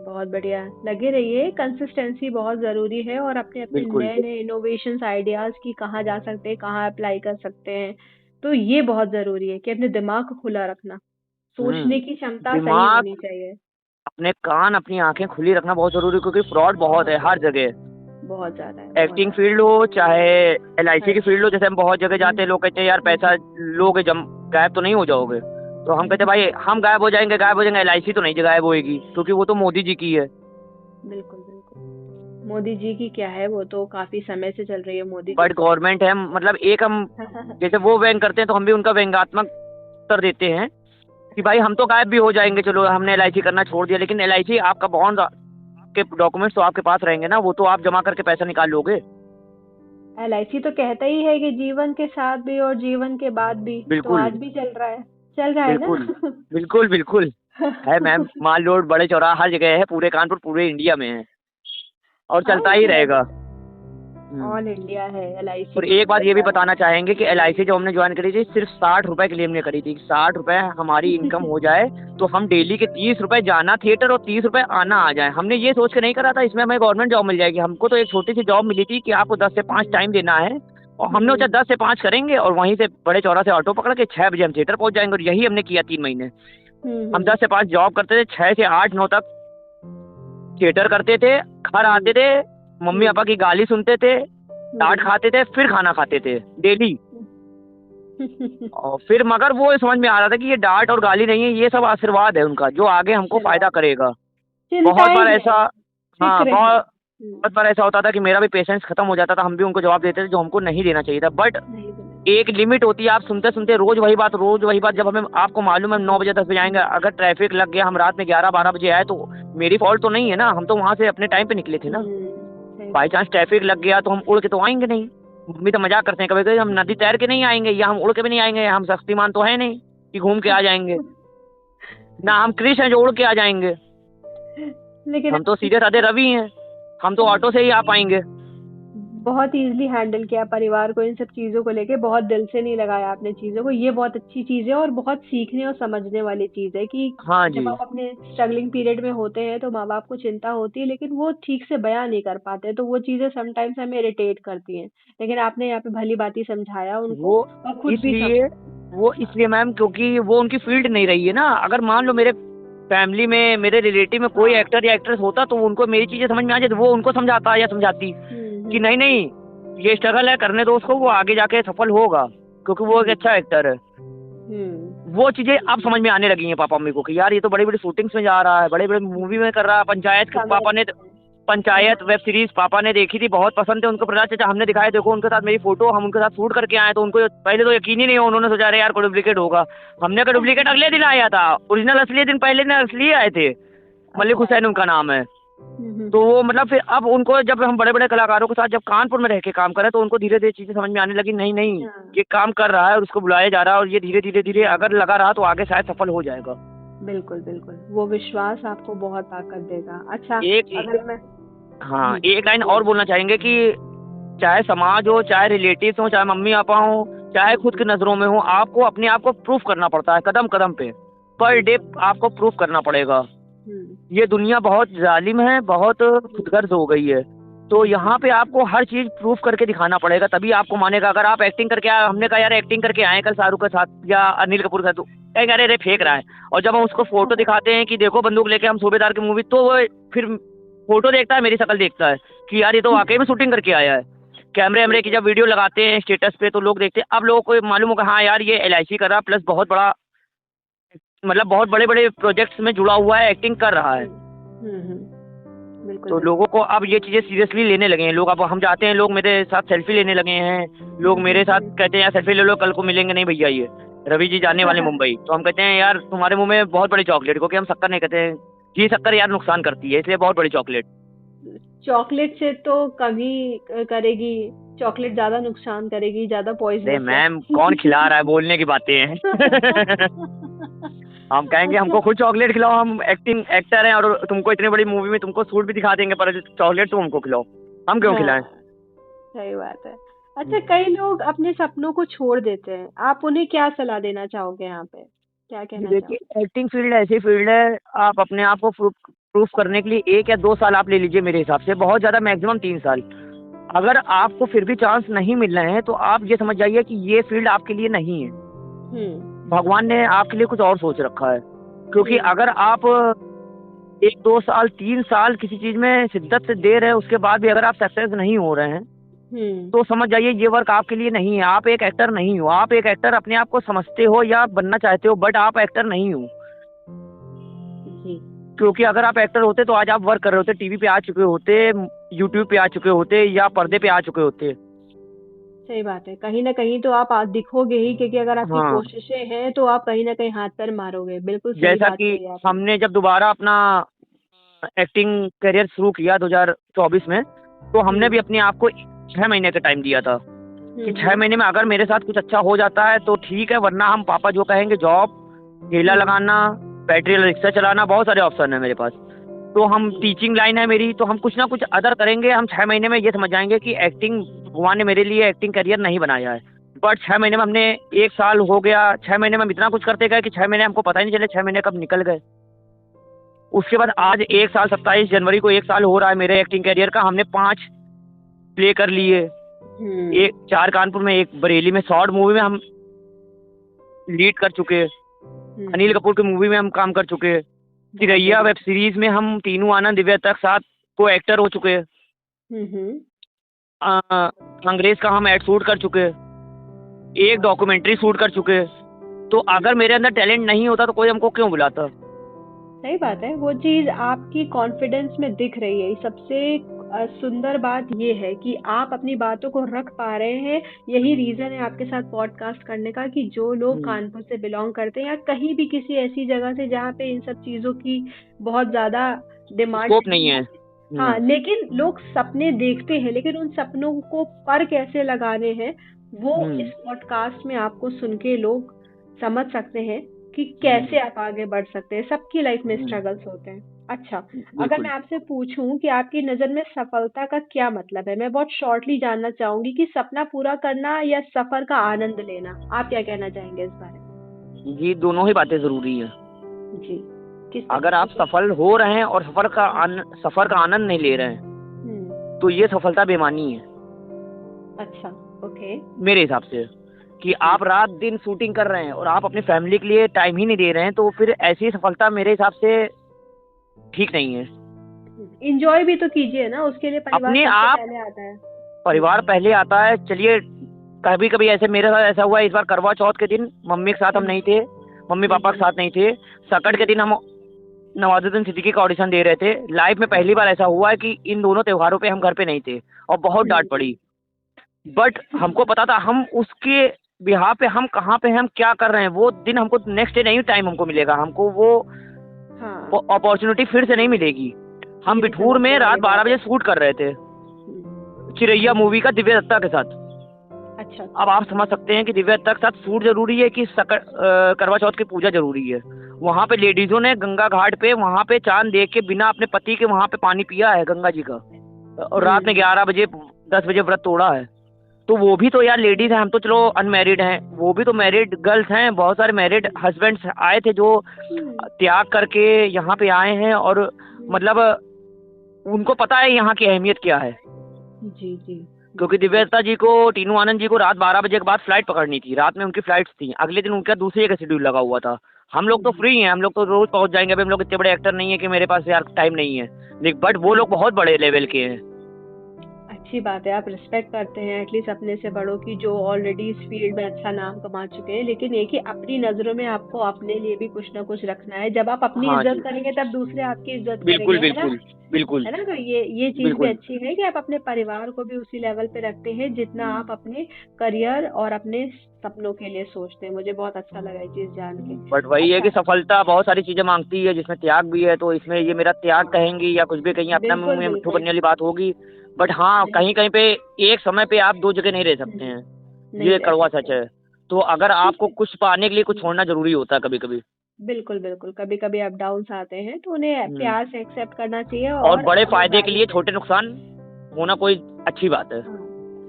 बहुत बढ़िया, लगे रहिए। कंसिस्टेंसी बहुत जरूरी है, और अपने अपने बिल्कुल। नए नए इनोवेशंस आइडियाज की कहाँ जा सकते हैं, कहाँ अप्लाई कर सकते हैं। तो ये बहुत जरूरी है कि अपने दिमाग को खुला रखना, सोचने की क्षमता सही दिमाग, होनी चाहिए। अपने कान, अपनी आंखें खुली रखना बहुत जरूरी है, क्योंकि फ्रॉड बहुत है हर जगह। बहुत ज्यादा है, बहुत एक्टिंग ज्यादा फील्ड हो चाहे LIC है। की फील्ड हो, जैसे हम बहुत जगह जाते हैं, लोग कहते हैं यार पैसा लोगे जम गायब तो नहीं हो जाओगे, तो हम कहते हैं भाई हम गायब हो जाएंगे, गायब हो जाएंगे, LIC तो नहीं गायब होएगी, क्योंकि वो तो मोदी जी की है। बिल्कुल बिल्कुल। मोदी जी की क्या है, वो तो काफी समय से चल रही है मोदी जी बट तो। गवर्नमेंट है, मतलब एक हम जैसे वो व्यंग करते हैं तो हम भी उनका व्यंग्यात्मक उत्तर देते हैं कि भाई हम तो गायब भी हो जाएंगे, चलो हमने LIC करना छोड़ दिया, लेकिन LIC आपका बॉन्ड के डॉक्यूमेंट्स तो आपके पास रहेंगे ना, वो तो आप जमा करके पैसा निकाल लोगे। LIC तो कहता ही है कि जीवन के साथ भी और जीवन के बाद भी। तो बिल्कुल आज भी चल रहा है बिल्कुल ना? बिल्कुल बिल्कुल है मैम। माल रोड, बड़े चौराहा, हर जगह है, पूरे कानपुर, पूरे इंडिया में है, और हाँ, चलता वो ही तो है। रहेगा। ऑल इंडिया है LIC और तो एक बात ये भी चलता है। बताना चाहेंगे कि LIC जब हमने ज्वाइन करी थी सिर्फ 60 रुपए के लिए हमने करी थी। 60 रुपए हमारी इनकम हो जाए तो हम डेली के 30 रुपए जाना थिएटर और 30 रुपए आना आ जाए। हमने ये सोच के नहीं करा था इसमें हमें गवर्नमेंट जॉब मिल जाएगी। हमको तो एक छोटी सी जॉब मिली थी कि आपको 10 से 5 टाइम देना है, और हमने सोचा 10 से 5 करेंगे और वहीं से बड़े चौरा से ऑटो पकड़ के 6 बजे हम थिएटर पहुंच जाएंगे, और यही हमने किया 3 महीने। हम 10 से 5 जॉब करते थे, 6 से 8 9 तक थिएटर करते थे, घर आते थे, मम्मी पापा की गाली सुनते थे, डांट खाते थे, फिर खाना खाते थे डेली। और फिर मगर वो समझ में आ रहा था कि ये डांट और गाली नहीं है, ये सब आशीर्वाद है उनका जो आगे हमको फायदा करेगा। बहुत बार चिंताएं हैं, ऐसा, हाँ, फिक्र है। बहुत बार ऐसा होता था कि मेरा भी पेशेंस खत्म हो जाता था, हम भी उनको जवाब देते थे जो हमको नहीं देना चाहिए था। बट नहीं देना। एक लिमिट होती है, आप सुनते सुनते रोज वही बात, रोज वही बात। जब हमें आपको मालूम है 9 बजे 10 बजे आएंगे, अगर ट्रैफिक लग गया, हम रात में 11 12 बजे आए तो मेरी फॉल्ट तो नहीं है ना, हम तो वहां से अपने टाइम पे निकले थे ना। सही बाई बात। चांस ट्रैफिक लग गया तो हम उड़ के तो आएंगे नहीं। मम्मी तो मजाक करते हैं कभी कभी, हम नदी तैर के नहीं आएंगे, या हम उड़ के भी नहीं आएंगे, हम शक्तिमान तो है नहीं कि घूम के आ जाएंगे, ना हम कृष्ण हैं जो उड़ के आ जाएंगे। लेकिन हम तो सीधे साधे रवि हैं, हम तो ऑटो से ही आ पाएंगे। बहुत इजीली हैंडल किया परिवार को इन सब चीज़ों को लेके, बहुत दिल से नहीं लगाया आपने चीज़ों को। ये बहुत अच्छी चीज़ है और बहुत सीखने और समझने वाली चीज़ है कि हाँ जब जी। आप अपने स्ट्रगलिंग पीरियड में होते हैं तो माँ-बाप को चिंता होती है, लेकिन वो ठीक से बयाँ नहीं कर पाते, तो वो चीज़ें समटाइम्स हमें इरिटेट करती हैं। लेकिन आपने यहाँ पे भली-भाँति समझाया उनको वो और खुद भी इसलिए वो हाँ, इसलिए मैम, क्योंकि वो उनकी फील्ड नहीं रही है ना। अगर मान लो मेरे फैमिली में, मेरे रिलेटिव में कोई हाँ। एक्टर या एक्ट्रेस होता तो उनको मेरी चीजें समझ में आ जाती, वो उनको समझाता या समझाती कि नहीं हुँ। नहीं, ये स्ट्रगल है, करने दो उसको, वो आगे जाके सफल होगा, क्योंकि वो एक हुँ, अच्छा एक्टर है। हुँ। वो चीजें अब समझ में आने लगी हैं पापा मम्मी को कि यार ये तो बड़ी बड़ी शूटिंग्स में जा रहा है, बड़े बड़े मूवी में कर रहा है। पंचायत के समझ पापा ने, गए, पंचायत समझ वेब सीरीज पापा ने देखी थी, बहुत पसंद थे उनको। प्रहलाद चाचा हमने दिखाया, देखो उनके साथ मेरी फोटो, हम उनके साथ शूट करके आए, तो उनको पहले तो यकीन ही नहीं हुआ। उन्होंने सोचा अरे यार कोई डुप्लीकेट होगा। हमने का डुप्लीकेट अगले दिन आया था, ओरिजिनल असली दिन पहले दिन असली आए थे। मलिक अच्छा, हुसैन अच्छा। उनका नाम है। हुँ, तो हुँ। वो मतलब फिर अब उनको, जब हम बड़े बड़े कलाकारों के साथ जब कानपुर में रह के काम करे, तो उनको धीरे धीरे चीजें समझ में आने लगी, नहीं नहीं, हाँ। ये काम कर रहा है और उसको बुलाया जा रहा है, और ये धीरे धीरे धीरे अगर लगा रहा तो आगे शायद सफल हो जाएगा। बिल्कुल, बिल्कुल। वो विश्वास आपको बहुत ताकत देगा। अच्छा, एक अगर मैं हाँ, जी, एक लाइन और बोलिए। बोलना चाहेंगे कि चाहे समाज हो, चाहे रिलेटिव्स हो, चाहे मम्मी पापा हो, चाहे खुद की नजरों में हो, आपको अपने आप को प्रूफ करना पड़ता है कदम कदम पे। पर डे आपको प्रूफ करना पड़ेगा। हुँ, ये दुनिया बहुत जालिम है, बहुत खुदगर्ज हो गई है। तो यहाँ पे आपको हर चीज प्रूफ करके दिखाना पड़ेगा, तभी आपको मानेगा। अगर आप एक्टिंग करके आए, हमने कहा यार एक्टिंग करके आए कल शाहरुख के साथ या अनिल कपूर के साथ, तो कहेंगे अरे अरे फेंक रहा है। और जब हम उसको फोटो दिखाते हैं कि देखो बंदूक लेके हम सूबेदार की मूवी, तो वो फिर फोटो देखता है, मेरी शक्ल देखता है कि यार ये तो वाकई में शूटिंग करके आया है। कैमरे वैमरे की जब वीडियो लगाते हैं स्टेटस पे, तो लोग देखते हैं। अब लोगों को मालूम होगा हाँ यार ये LIC कर रहा, प्लस बहुत बड़ा, मतलब बहुत बड़े बड़े प्रोजेक्ट्स में जुड़ा हुआ है, एक्टिंग कर रहा है। हुँ, हुँ। बिल्कुल, तो बिल्कुल। लोगों को अब ये चीजें सीरियसली लेने लगे हैं लोग। अब हम जाते हैं, लोग मेरे साथ सेल्फी लेने लगे हैं। लोग हुँ, हुँ, मेरे साथ हुँ। कहते हैं यार सेल्फी ले लो, कल को मिलेंगे नहीं भैया, ये रवि जी जाने वाले मुंबई, तो हम कहते हैं यार तुम्हारे मुंह में बहुत बड़ी चॉकलेट, क्योंकि हम शक्कर नहीं कहते हैं, जी शक्कर यार नुकसान करती है, इसलिए बहुत बड़ी चॉकलेट। चॉकलेट से तो कमी करेगी, चॉकलेट ज़्यादा नुकसान करेगी, ज़्यादा अरे पॉइज़नस है। मैम कौन खिला रहा है, बोलने की बातें हैं। हम कहेंगे अच्छा हमको खुद चॉकलेट खिलाओ, हम एक्टिंग एक्टर हैं और तुमको इतनी बड़ी मूवी में तुमको सूट भी दिखा देंगे, पर चॉकलेट तुम हमको खिलाओ, हम क्यों हाँ, खिलाएं। सही बात है। अच्छा, कई लोग अपने सपनों को छोड़ देते हैं, आप उन्हें क्या सलाह देना चाहोगे यहाँ पे? क्या जी कहना चाहोगे? देखिए, एक्टिंग फील्ड ऐसी फील्ड है, आप अपने आप को प्रूफ प्रूफ करने के लिए 1 या 2 साल आप ले लीजिए, मेरे हिसाब से बहुत ज़्यादा, मैक्सिमम 3 साल। अगर आपको फिर भी चांस नहीं मिल रहे हैं, तो आप ये समझ जाइए कि ये फील्ड आपके लिए नहीं है। हुँ, भगवान ने आपके लिए कुछ और सोच रखा है। क्योंकि हुँ, अगर आप 1 2 साल 3 साल किसी चीज़ में शिद्दत से दे रहे हैं, उसके बाद भी अगर आप सक्सेस नहीं हो रहे हैं, हुँ। तो समझ जाइए ये वर्क आपके लिए नहीं है। आप एक एक्टर नहीं हो। आप एक एक्टर अपने आप को समझते हो या बनना चाहते हो, बट आप एक्टर नहीं हो। जी, क्योंकि अगर आप एक्टर होते तो आज आप वर्क कर रहे होते, टीवी पे आ चुके होते, यूट्यूब पे आ चुके होते, या पर्दे पे आ चुके होते। सही बात है। कहीं न कहीं तो आप दिखोगे ही, क्योंकि अगर आपकी हाँ, कोशिशें हैं, तो आप कहीं न कहीं हाथ पैर मारोगे। बिल्कुल सही जैसा बात कि कही आपने। हमने जब दोबारा अपना एक्टिंग करियर शुरू किया 2024 में, तो हमने भी हुँ, अपने आप को 6 महीने का टाइम दिया था कि हुँ, 6 महीने में अगर मेरे साथ कुछ अच्छा हो जाता है तो ठीक है, वरना हम पापा जो कहेंगे, जॉब, ठेला हुँ, लगाना, बैटरी वाला रिक्शा चलाना, बहुत सारे ऑप्शन है मेरे पास। तो हम, जी, टीचिंग लाइन है मेरी, तो हम कुछ ना कुछ अदर करेंगे। हम 6 महीने में ये समझ जाएंगे कि एक्टिंग, भगवान ने मेरे लिए एक्टिंग करियर नहीं बनाया है। बट 6 महीने में हमने, 1 साल हो गया, 6 महीने में हम इतना कुछ करते गए कि 6 महीने हमको पता ही नहीं चले 6 महीने कब निकल गए। उसके बाद आज 1 साल, 27 जनवरी को 1 साल हो रहा है मेरे एक्टिंग करियर का। हमने 5 प्ले कर लिए, हुँ, एक 4 कानपुर में, एक बरेली में। शॉर्ट मूवी में हम लीड कर चुके, हुँ, अनिल हुँ, कपूर की मूवी में हम काम कर चुके, बहुत चिरैया बढ़िया। वेब सीरीज में हम तीनों आनंद दिव्या तक साथ को एक्टर हो चुके। हुँ, हुँ, अंग्रेज का हम एड शूट कर चुके, एक डॉक्यूमेंट्री शूट कर चुके। तो अगर मेरे अंदर टैलेंट नहीं होता तो कोई हमको क्यों बुलाता। सही बात है। वो चीज़ आपकी कॉन्फिडेंस में दिख रही है। सबसे सुंदर बात ये है कि आप अपनी बातों को रख पा रहे हैं। यही रीज़न है आपके साथ पॉडकास्ट करने का, कि जो लोग हम्म, कानपुर से बिलॉन्ग करते हैं या कहीं भी किसी ऐसी जगह से जहाँ पे इन सब चीज़ों की बहुत ज़्यादा डिमांड स्कोप नहीं नहीं है। होती। हाँ, लेकिन लोग सपने देखते हैं, लेकिन उन सपनों को पर कैसे लगाने हैं, वो हम्म, इस पॉडकास्ट में आपको सुन के लोग समझ सकते हैं कि हम्म, कैसे आप आगे बढ़ सकते हैं। सबकी लाइफ में हम्म, स्ट्रगल्स होते हैं। अच्छा, अगर मैं बिल्कुल। आपसे पूछूं कि आपकी नज़र में सफलता का क्या मतलब है? मैं बहुत शॉर्टली जानना चाहूंगी कि सपना पूरा करना या सफर का आनंद लेना। आप क्या कहना चाहेंगे इस बारे में? जी, दोनों ही बातें ज़रूरी हैं। जी, किस अगर तरीके आप से? सफल हो रहे हैं और हुँ, सफ़र का आनंद नहीं ले रहे हैं, हुँ, तो ये सफलता बेईमानी है, अच्छा, ओके, मेरे हिसाब से। कि जी। आप रात-दिन शूटिंग कर रहे हैं और आप अपनी फैमिली के लिए टाइम ही नहीं दे रहे हैं, तो फिर ऐसी सफलता मेरे हिसाब से ठीक नहीं है। एन्जॉय भी तो कीजिए ना, उसके लिए परिवार अपने सबसे आप पहले आता है। हुँ, परिवार पहले आता है, चलिए कभी-कभी ऐसे मेरे साथ ऐसा हुआ है, इस बार करवा चौथ के दिन मम्मी के साथ हम हुँ, नहीं थे, हुँ, मम्मी-पापा के हुँ, साथ नहीं थे। संकट के हुँ, दिन हम नवाज़ुद्दीन सिद्दीकी का ऑडिशन दे रहे थे। लाइफ में हुँ, पहली बार ऐसा हुआ है कि इन दोनों त्योहारों पे हम घर पे नहीं थे और बहुत हुँ, डाँट पड़ी। बट हमको पता था हम उसके बिहाफ़ पे हम कहाँ पे हैं, हम क्या कर रहे हैं, वो दिन हमको नेक्स्ट डे नहीं टाइम हमको मिलेगा, हमको वो हाँ, अपॉर्च्युनिटी फिर से नहीं मिलेगी। हम ये बिठूर में समझने रात वाली 12 बात है। बजे शूट कर रहे थे, हुँ, चिरैया मूवी का दिव्या दत्ता के साथ। अच्छा, अब अच्छा। आप समझ सकते हैं कि दिव्या दत्ता के साथ शूट ज़रूरी है कि करवा चौथ की पूजा ज़रूरी है। वहाँ पे लेडीज़ों ने गंगा घाट पे वहाँ पे चाँद देख के बिना अपने पति के वहाँ पे पानी पिया है गंगा जी का और रात में हुँ, 11 बजे 10 बजे व्रत तोड़ा है। तो वो भी तो यार लेडीज़ हैं, हम तो चलो अनमैरिड हैं, वो भी तो मैरिड गर्ल्स हैं, बहुत सारे मैरिड हस्बैंड्स आए थे जो हुँ, त्याग करके यहाँ पे आए हैं और हुँ, मतलब उनको पता है यहाँ की अहमियत क्या है। जी, जी, क्योंकि बिल्कुल, दिव्या दत्ता जी को, टीनू आनंद जी को रात 12 बजे के बाद फ्लाइट पकड़नी थी, रात में उनकी फ्लाइट्स थी, अगले दिन उनका दूसरे का शेड्यूल लगा हुआ था। हम लोग तो हुँ, फ्री हैं, हम लोग तो रोज़ पहुँच जाएँगे, अभी हम लोग इतने बड़े एक्टर नहीं है कि मेरे पास यार टाइम नहीं है। बट वो लोग बहुत बड़े लेवल के हैं। अच्छी बात है, आप रिस्पेक्ट करते हैं एटलीस्ट अपने से बड़ों की जो ऑलरेडी इस फील्ड में अच्छा नाम कमा चुके हैं। लेकिन एक ही अपनी नज़रों में आपको अपने लिए भी कुछ ना कुछ रखना है। जब आप अपनी हाँ इज़्ज़त जी। करेंगे तब दूसरे आपकी इज़्ज़त करेंगे, बिल्कुल, है ना? बिल्कुल, बिल्कुल, है ना? तो ये चीज़ भी बिल्कुल। अच्छी है कि आप अपने परिवार को भी उसी लेवल पे रखते हैं जितना आप अपने करियर और अपने सपनों के लिए सोचते हैं। मुझे बहुत अच्छा लगा ये चीज़ जान के। बट वही है कि अच्छा, सफलता बहुत सारी चीज़ें माँगती है जिसमें त्याग भी है, तो इसमें ये मेरा त्याग हाँ, कहेंगी या कुछ भी कहेंगी, अपना मुँह बिल्कुल, में मिट्ठू बिल्कुल। बनने वाली बात होगी। बट हाँ, नहीं, कहीं-कहीं पे एक समय पे आप 2 जगह नहीं रह सकते हुँ, हैं, नहीं ये रह कड़वा सच सकते। है। तो अगर ठीक आपको है। कुछ पाने के लिए कुछ हुँ। छोड़ना ज़रूरी होता है कभी-कभी। बिल्कुल, बिल्कुल। कभी-कभी अप डाउन्स आते हैं तो उन्हें हुँ, प्यार से एक्सेप्ट करना चाहिए और और बड़े फ़ायदे के समझदारी लिए से। छोटे नुकसान होना कोई अच्छी बात है। हाँ, हाँ,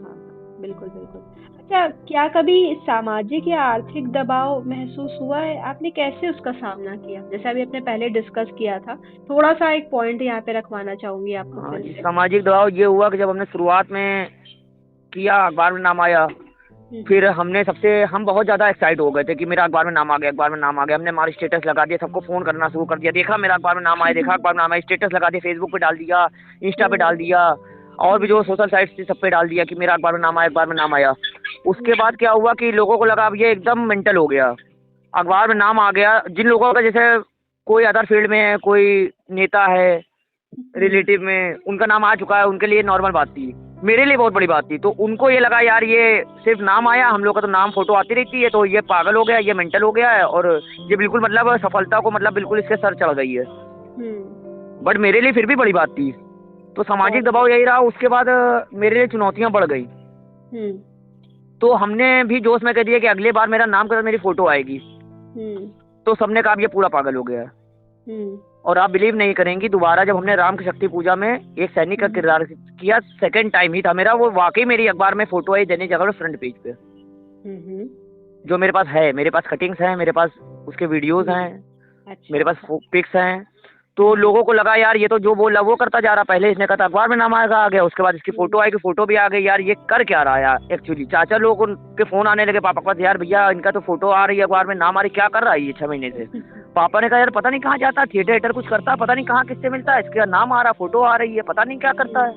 हाँ। बिल्कुल, बिल्कुल। अच्छा, क्या कभी सामाजिक या आर्थिक दबाव महसूस हुआ है? आपने कैसे उसका सामना किया? जैसे अभी आपने पहले डिस्कस किया था, थोड़ा-सा एक पॉइंट यहाँ पे रखवाना चाहूँगी आपको हाँ फिर जी, से। सामाजिक दबाव ये हुआ कि जब हमने शुरुआत में किया, अखबार में नाम आया, हुँ, फिर हुँ। हम बहुत ज़्यादा एक्साइट हो गए थे कि मेरा अखबार में नाम आ गया, अखबार में नाम आ गया। हमने हमारे स्टेटस लगा दिए, सबको फ़ोन करना शुरू कर दिया, देखा मेरा अखबार में नाम आया, देखा अखबार में नाम आया, स्टेटस लगा दिया, फेसबुक पे डाल दिया, इंस्टा हुँ, पे डाल हुँ। दिया और भी हुँ, जो सोशल साइट्स थी सब पे डाल दिया कि मेरा अखबार में नाम आया, अखबार में नाम आया। हुँ, उसके हुँ। बाद क्या हुआ कि लोगों को लगा अब ये एकदम मेंटल हो गया, अखबार में अच्छा। नाम आ गया। जिन लोगों का जैसे कोई अदर फील्ड में है, कोई नेता है, हुँ, रिलेटिव में उनका नाम आ चुका है, उनके लिए नॉर्मल बात थी। मेरे लिए बहुत बड़ी बात थी। तो उनको ये लगा यार ये सिर्फ़ नाम आया, हम लोग का तो नाम फ़ोटो आती रहती है, तो ये पागल हो गया, ये मेंटल हो गया है और ये बिल्कुल मतलब सफलता को मतलब बिल्कुल इसके सर चढ़ गई है। हुँ। बट मेरे लिए फिर भी बड़ी बात थी। तो सामाजिक बहुत दबाव सही। यही रहा, उसके बाद मेरे लिए चुनौतियाँ बढ़ गई। हुँ, तो हमने भी जोश में कह दिया कि अगली बार मेरा नाम के साथ मेरी फ़ोटो आएगी। हुँ, तो सबने कहा अब ये पूरा पागल हो गया है। हुँ, और आप बिलीव नहीं करेंगी, दोबारा जब हमने राम की शक्ति पूजा में एक सैनिक का हुँ, किरदार किया, सेकंड टाइम ही था मेरा, वो वाक़ई मेरी अखबार में फ़ोटो आई दैनिक जागरण फ्रंट पेज पे। हुँ, हुँ, जो मेरे पास है, मेरे पास कटिंग्स हैं, मेरे पास उसके वीडियोज़ हुँ। हैं, अच्छा, मेरे पास अच्छा। फो पिक्स हैं। तो हुँ, लोगों को लगा यार ये तो जो बोल रहा है वो करता जा रहा है, पहले इसने कहा था अखबार में नाम आएगा, आ गया, उसके बाद इसकी हुँ। फ़ोटो आएगी, फ़ोटो भी आ गई, यार ये कर क्या रहा है यार एक्चुअली। चाचा लोगों के फ़ोन आने लगे पापा के पास, यार भैया इनका तो फ़ोटो आ रही है अखबार में, नाम आ रही, क्या कर रहा है ये 6 महीने से? पापा ने कहा यार पता नहीं कहाँ जाता है, थिएटर-वेटर कुछ करता है, पता नहीं कहाँ किससे मिलता है, इसका नाम आ रहा, फ़ोटो आ रही है, पता नहीं क्या करता है।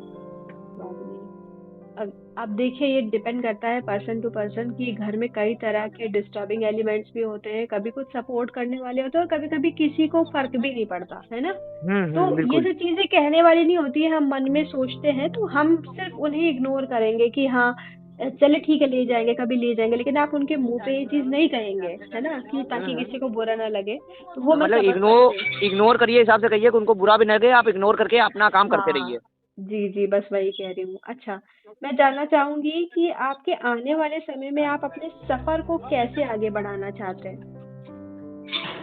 बात नहीं। अब देखिए ये डिपेंड करता है पर्सन टू पर्सन कि घर में कई तरह के डिस्टर्बिंग एलिमेंट्स भी होते हैं, कभी कुछ सपोर्ट करने वाले होते हैं और कभी-कभी किसी को फ़र्क भी नहीं पड़ता, है ना? तो ये बिल्कुल। जो चीज़ें कहने वाली नहीं होती है, हम मन में सोचते हैं तो हम सिर्फ़ उन्हें इग्नोर करेंगे कि हाँ चलिए ठीक है ले जाएँगे, कभी ले जाएँगे, लेकिन आप उनके मुँह पे ये चीज़ नहीं कहेंगे, है ना? कि ताकि किसी को बुरा ना लगे, तो वो मैं मतलब समझ सकती हूँ। इग्नोर करिए हिसाब से कहिए कि उनको बुरा भी ना लगे, आप इग्नोर करके अपना काम करते हाँ, रहिए। जी, जी, बस वही कह रही हूँ। अच्छा, मैं जानना चाहूँगी कि आपके आने वाले समय में आप अपने सफ़र को कैसे आगे बढ़ाना चाहते हैं?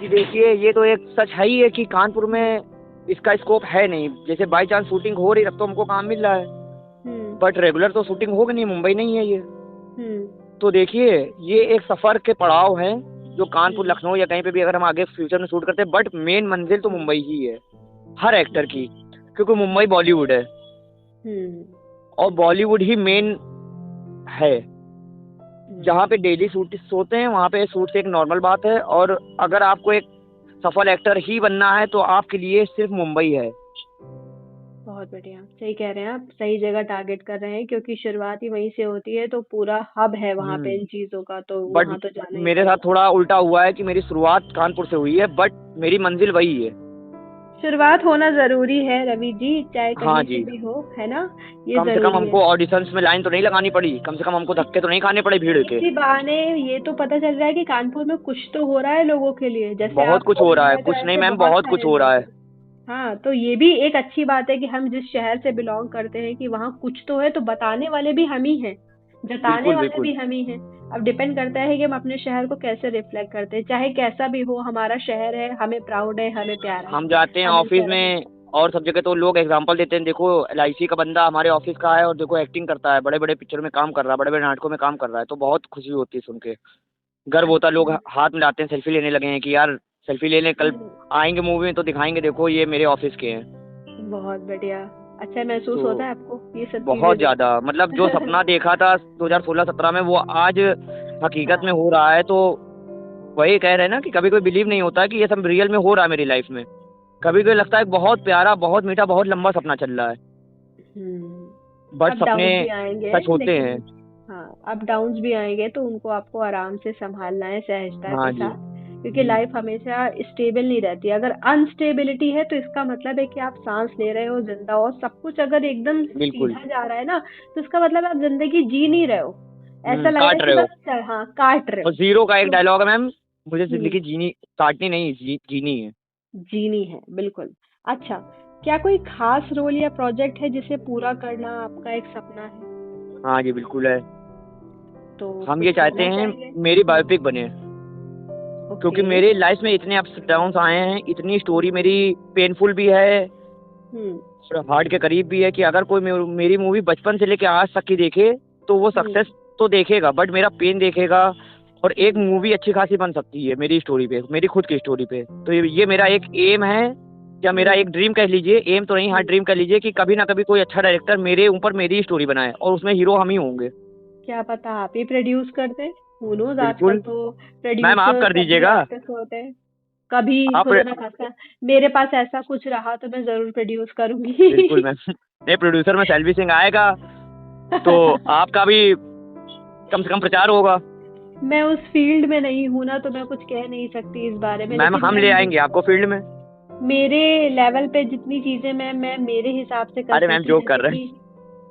जी देखिए, ये तो एक सच है ही है कि कानपुर में इसका स्कोप है नहीं। जैसे बाई चांस शूटिंग हो रही है, तब तो हमको काम मिल रहा है, बट रेगुलर तो शूटिंग होगी नहीं, मुंबई नहीं है ये। तो देखिए, ये एक सफर के पड़ाव हैं जो कानपुर, लखनऊ या कहीं पे भी अगर हम आगे फ्यूचर में शूट करते हैं, बट मेन मंजिल तो मुंबई ही है हर एक्टर की, क्योंकि मुंबई बॉलीवुड है और बॉलीवुड ही मेन है। जहाँ पे डेली शूट सोते हैं वहाँ पे शूट से एक नॉर्मल बात है, और अगर आपको एक सफल एक्टर ही बनना है तो आपके लिए सिर्फ मुंबई है। बहुत बढ़िया, सही कह रहे हैं आप, सही जगह टारगेट कर रहे हैं, क्योंकि शुरुआत ही वहीं से होती है, तो पूरा हब है वहाँ पे इन चीजों का, तो बट वहाँ तो जाना ही मेरे साथ पड़ेगा। थोड़ा उल्टा हुआ है कि मेरी शुरुआत कानपुर से हुई है, बट मेरी मंजिल वही है। शुरुआत होना जरूरी है रवि जी, चाहे हाँ कहीं से जी, भी हो, है ना, ये कम से कम जरूरी है। हमको ऑडिशंस में लाइन तो नहीं लगानी पड़ी, कम से कम हमको धक्के तो नहीं खाने पड़े भीड़ के। इसी बहाने ये तो पता चल रहा है कि कानपुर में कुछ तो हो रहा है लोगों के लिए, जैसे बहुत कुछ आपको हो रहा मिल है, रहा है, तो कुछ नहीं ऐसे मैम, बहुत बहुत कुछ सारे हो रहा लोग है। हैं। हाँ, तो ये भी एक अच्छी बात है कि हम जिस शहर से बिलोंग करते हैं कि वहाँ कुछ तो है, तो बताने वाले भी हम ही हैं, जताने बिल्कुल वाले बिल्कुल। भी हम ही हैं। अब डिपेंड करता है कि हम अपने शहर को कैसे रिफ्लेक्ट करते हैं, चाहे कैसा भी हो, हमारा शहर है, हमें प्राउड है, हमें प्यारा है, हम जाते हैं हम ऑफिस ऐसे रहे। में और सब जगह, तो लोग एग्जांपल देते हैं, देखो LIC का बंदा हमारे ऑफिस का है और देखो एक्टिंग करता है, बड़े बड़े पिक्चर में काम कर रहा है, बड़े बड़े नाटकों में काम कर रहा है, तो बहुत खुशी होती है सुन के, गर्व होता है। लोग अच्छा। हाथ मिलाते हैं, सेल्फी लेने लगे हैं कि यार सेल्फी ले लें, कल हम्म, आएंगे मूवी में तो दिखाएंगे, देखो ये मेरे ऑफिस के हैं। बहुत बढ़िया। अच्छा महसूस तो होता है आपको ये सब चीजें बहुत देख ज्यादा, मतलब जो सपना के? देखा था 2016-17 में, वो आज हकीकत में हाँ, हो रहा है। तो वही कह रहे हैं ना कि कभी कोई बिलीव नहीं होता कि ये सब रियल में हो रहा है मेरी लाइफ में। कभी कभी लगता है बहुत प्यारा, बहुत मीठा, बहुत लंबा सपना चल रहा है, बट अप सपने डाउन्स भी आएंगे, सच होते लेकिन हैं। हाँ, अप डाउन्स भी आएंगे, तो उनको आपको आराम से संभालना है, सहजता हाँ के जी। साथ, क्योंकि लाइफ हमेशा स्टेबल नहीं रहती। अगर अनस्टेबिलिटी है तो इसका मतलब है कि आप सांस ले रहे हो, जिंदा हो, सब कुछ अगर एकदम बिल्कुल। सीधा जा रहा है ना, तो इसका मतलब आप जिंदगी जी नहीं रहे हो, ऐसा लग रहा है काट कि रहे हो। बस हाँ, काट रहे और हो। जीरो का एक तो डायलॉग है मैम, मुझे हम्म, जिंदगी जीनी, काटनी नहीं, जीनी है। जीनी है, बिल्कुल। अच्छा, क्या कोई खास रोल या प्रोजेक्ट है जिसे पूरा करना आपका एक सपना है? हाँ जी बिल्कुल है। तो हम कुछ ये चाहते कहना हैं चाहेंगे? मेरी बायोपिक बने, क्योंकि ओके। मेरी लाइफ में इतने अप्स डाउन्स आए हैं, इतनी स्टोरी मेरी पेनफुल भी है हम्म और हार्ट के करीब भी है, कि अगर कोई मेरी मूवी बचपन से लेके आज तक की देखे तो वो हम्म सक्सेस तो देखेगा, बट मेरा पेन देखेगा। और एक हम्म मूवी अच्छी खासी बन सकती है मेरी स्टोरी पे, मेरी खुद की स्टोरी पे। तो ये मेरा एक एम है, या मेरा हम्म एक ड्रीम कह लीजिए, एम तो नहीं, हाँ हम्म। ड्रीम कह लीजिए, कि कभी ना कभी कोई अच्छा डायरेक्टर मेरे ऊपर मेरी स्टोरी बनाए और उसमें हीरो हम ही होंगे। क्या पता आप ही प्रोड्यूस कर दें, हु नोज, आजकल बिल्कुल तो मैम, आप कर प्रोड्यूसर्स अपने दीजिएगा। आर्टिस्ट होते हैं। कभी आप खुदा ना खास्ता मेरे पास ऐसा कुछ रहा तो मैं जरूर प्रोड्यूस बिल्कुल करूंगी। मैम, नहीं प्रोड्यूसर में सेल्वी सिंह आएगा तो आपका भी कम से कम प्रचार होगा। मैं उस फील्ड में नहीं हूं ना, तो मैं कुछ कह नहीं सकती इस बारे में, मैम लेकिन हम ले आएंगे आपको फील्ड में। मेरे लेवल पे जितनी चीजें मैं मेरे हिसाब से कर अरे मैम सकती हूँ, जोक कर जैसे रहे कि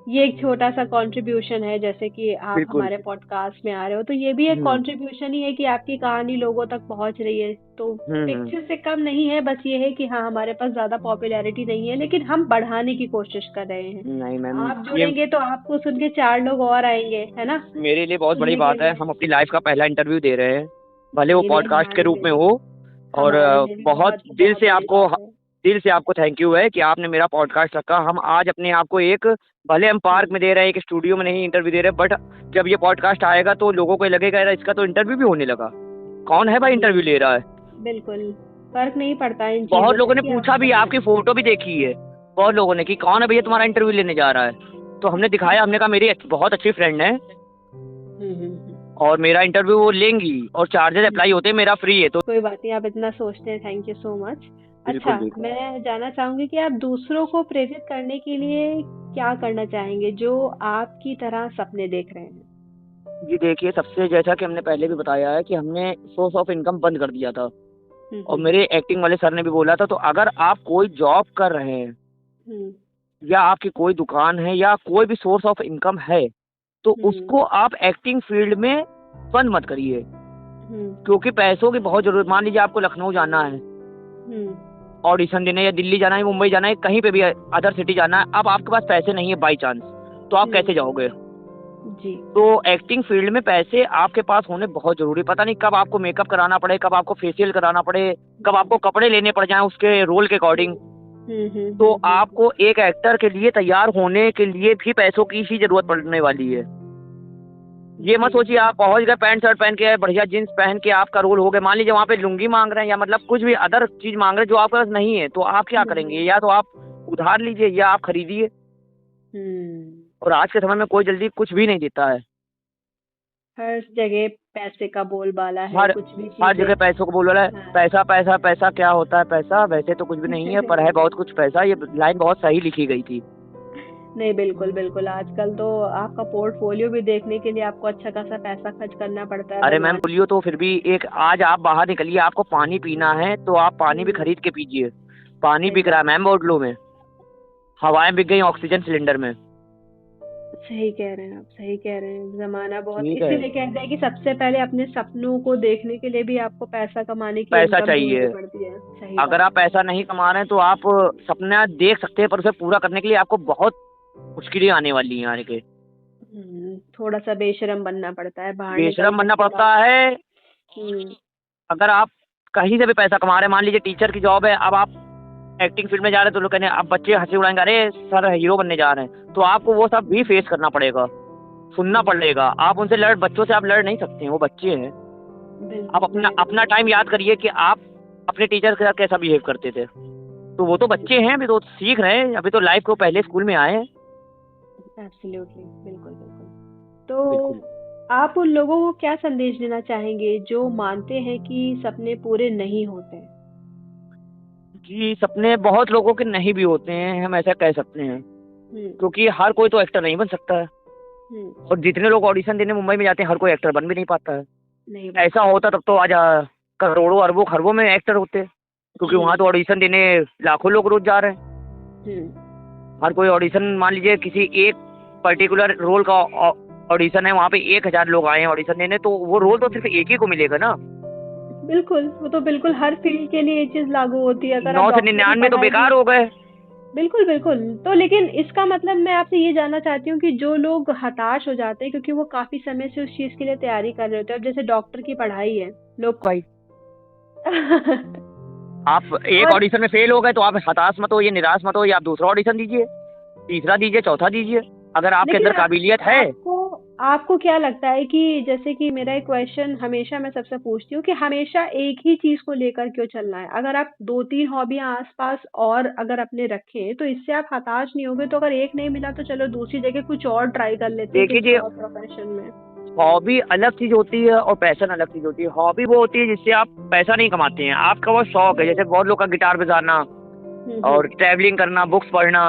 ये एक छोटा सा कंट्रीब्यूशन है, जैसे कि हैं। आप बिल्कुल। हमारे पॉडकास्ट में आ रहे हो, तो ये भी एक कंट्रीब्यूशन ही है कि आपकी कहानी लोगों तक पहुंच रही है। तो हम्म। पिक्चर से कम नहीं है, बस ये है कि हाँ, हमारे पास ज्यादा पॉपुलैरिटी नहीं है, लेकिन हम बढ़ाने की कोशिश कर रहे हैं। नहीं मैम, आप ये जुड़ेंगे तो आपको सुन के 4 लोग और आएंगे, है ना, मेरे लिए बहुत बड़ी सुनने के बात है। लिए। हम अपनी लाइफ का पहला इंटरव्यू दे रहे हैं, भले वो नहीं नहीं, पॉडकास्ट के हमारे रूप लिए में भी, हो। और हमारे लिए भी बहुत बहुत बहुत बड़ी बात है। दिल से आपको थैंक यू है कि आपने मेरा पॉडकास्ट रखा। हम आज अपने आप को एक, भले हम पार्क में दे रहे हैं, एक स्टूडियो में नहीं इंटरव्यू दे रहे, बट जब ये पॉडकास्ट आएगा तो लोगों को लगेगा यार इसका तो इंटरव्यू भी होने लगा, कौन है भाई जी, इंटरव्यू ले रहा है। बिल्कुल, फर्क नहीं पड़ता इन बहुत चीजों से लोगों ने कि आप पूछा भी, बताएं। आपकी फोटो भी देखी है बहुत लोगों ने, कि कौन है भैया तुम्हारा इंटरव्यू लेने जा रहा है। तो हमने दिखाया, हमने कहा मेरी बहुत अच्छी फ्रेंड है हम्म। और मेरा इंटरव्यू वो लेंगी और चार्जेस अप्लाई होते हैं, मेरा फ्री है। तो कोई बात नहीं, आप इतना सोचते हैं, थैंक यू सो मच। बिल्कुल अच्छा, बिल्कुल। मैं जानना चाहूंगी कि आप दूसरों को प्रेरित करने के लिए क्या करना चाहेंगे, जो आपकी तरह सपने देख रहे हैं? जी देखिए, सबसे जैसा कि हमने पहले भी बताया है कि हमने सोर्स ऑफ इनकम बंद कर दिया था, और हम्म मेरे एक्टिंग वाले सर ने भी बोला था, तो अगर आप कोई जॉब कर रहे हैं हम्म या आपकी कोई दुकान है या कोई भी सोर्स ऑफ इनकम है, तो हम्म उसको आप एक्टिंग फील्ड में बंद मत करिए, हम्म क्योंकि पैसों की बहुत जरूरत। मान लीजिए आपको लखनऊ जाना है हम्म ऑडिशन देने, या दिल्ली जाना है, मुंबई जाना है, कहीं पे भी अदर सिटी जाना है, अब आपके पास पैसे नहीं है बाई चांस, तो आप कैसे जाओगे। जी, तो एक्टिंग फील्ड में पैसे आपके पास होने बहुत जरूरी। पता नहीं कब आपको मेकअप कराना पड़े, कब आपको फेशियल कराना पड़े, कब आपको कपड़े लेने पड़ जाएं उसके रोल के अकॉर्डिंग। तो आपको एक एक्टर के लिए तैयार होने के लिए भी पैसों की ही जरूरत पड़ने वाली है। ये मत सोचिए आप पहुंच गए पैंट शर्ट पहन के, बढ़िया जींस पहन के आपका रोल हो गया, मान लीजिए वहाँ पे लुंगी मांग रहे हैं या मतलब कुछ भी अदर चीज मांग रहे हैं जो आपके पास नहीं है, तो आप क्या करेंगे? या तो आप उधार लीजिए या आप खरीदिए। और आज के समय में कोई जल्दी कुछ भी नहीं देता है। हर जगह पैसे का बोलबाला है, हर कुछ भी हर चीजें। जगह पैसों को बोल रहा है। हाँ। पैसा पैसा पैसा, क्या होता है पैसा? वैसे तो कुछ भी नहीं है, पर है बहुत कुछ पैसा। ये लाइन बहुत सही लिखी गई थी। नहीं, बिल्कुल बिल्कुल, आजकल तो आपका पोर्टफोलियो भी देखने के लिए आपको अच्छा खासा पैसा खर्च करना पड़ता है अरे मैम बनवाने। बोलियो तो फिर भी एक, आज आप बाहर निकलिए, आपको पानी पीना है तो आप पानी भी खरीद के पीजिए। पानी सही बिक रहा है मैम बोतलों में, हवाएं बिक गई ऑक्सीजन सिलेंडर में। सही कह रहे हैं आप, सही कह रहे हैं। जमाना बहुत, ठीक है, इसीलिए कहते हैं कि सबसे पहले अपने सपनों को देखने के लिए भी आपको पैसा कमाने की, पैसा इनकम चाहिए। ढूंढनी पड़ती है। सही अगर बात आप पैसा नहीं कमा रहे हैं तो आप सपना देख सकते हैं, पर उसे पूरा करने के लिए आपको बहुत मुश्किलें आने वाली हैं आने के। है। थोड़ा सा बेशरम बनना पड़ता है बाहर बेशरम निकलने बनना के पड़ता बाद। है। हम्म, अगर आप कहीं से भी पैसा कमा रहे हैं, मान लीजिए टीचर की जॉब है, अब आप एक्टिंग फील्ड में जा रहे हैं तो लोग कहने अब बच्चे हंसी उड़ाएंगे, अरे सर हीरो बनने जा रहे हैं, तो आपको वो सब भी फेस करना पड़ेगा, सुनना पड़ेगा। आप उनसे बच्चों से आप लड़ नहीं सकते हैं, वो बच्चे हैं। बिल्कुल। आप अपना टाइम याद करिए कि आप अपने टीचर के साथ कैसा बिहेव करते थे। तो वो तो बच्चे हैं, अभी तो सीख रहे हैं, अभी तो लाइफ को पहले स्कूल में आए हैं। एब्सोल्युटली, बिल्कुल बिल्कुल। तो आप उन लोगों को क्या संदेश देना चाहेंगे जो मानते हैं कि सपने पूरे नहीं होते हैं? कि सपने बहुत लोगों के नहीं भी होते हैं, हम ऐसा कह सकते हैं, हम्म, क्योंकि हर कोई तो एक्टर नहीं बन सकता है। हम्म, और जितने लोग ऑडिशन देने मुंबई में जाते हैं, हर कोई एक्टर बन भी नहीं पाता है। नहीं ऐसा होता तब तो आज करोड़ों अरबों खरबों में एक्टर होते, क्योंकि वहाँ तो ऑडिशन देने लाखों लोग रोज जा रहे हैं। हर कोई ऑडिशन, मान लीजिए किसी एक पर्टिकुलर रोल का ऑडिशन है, वहाँ पे 1000 लोग आए हैं ऑडिशन देने, तो वो रोल तो सिर्फ एक ही को मिलेगा ना। बिल्कुल, वो तो बिल्कुल हर फील्ड के लिए ये चीज लागू होती है। अगर आप 9 से डॉक्टरी 99 तो पढ़ाई बेकार भी, हो गए। बिल्कुल बिल्कुल। तो लेकिन इसका मतलब मैं आपसे ये जानना चाहती हूँ कि जो लोग हताश हो जाते हैं क्योंकि वो काफी समय से उस चीज के लिए तैयारी कर रहे होते हैं, अब जैसे डॉक्टर की पढ़ाई है लोग भाई आप एक और ऑडिशन में फेल हो गए तो आप हताश मत होइए, निराश मत होइए, आप दूसरा ऑडिशन दीजिए, तीसरा दीजिए, चौथा दीजिए, अगर आपके लेकिन अंदर काबिलियत है। आपको आपको क्या लगता है कि जैसे कि मेरा एक क्वेश्चन हमेशा मैं सबसे पूछती हूँ कि हमेशा एक ही चीज को लेकर क्यों चलना है? अगर आप 2-3 हॉबियां आसपास और अगर अपने रखें तो इससे आप हताश नहीं होगे। तो अगर एक नहीं मिला तो चलो दूसरी जगह कुछ और ट्राई कर लेते हैं देखिए किसी जी, और प्रोफेशन में। हॉबी अलग चीज होती है और पैशन अलग चीज होती है। हॉबी वो होती है जिससे आप पैसा नहीं कमाते हैं, आपका वो शौक है, जैसे बहुत लोग का गिटार बजाना और ट्रैवलिंग करना, बुक्स पढ़ना,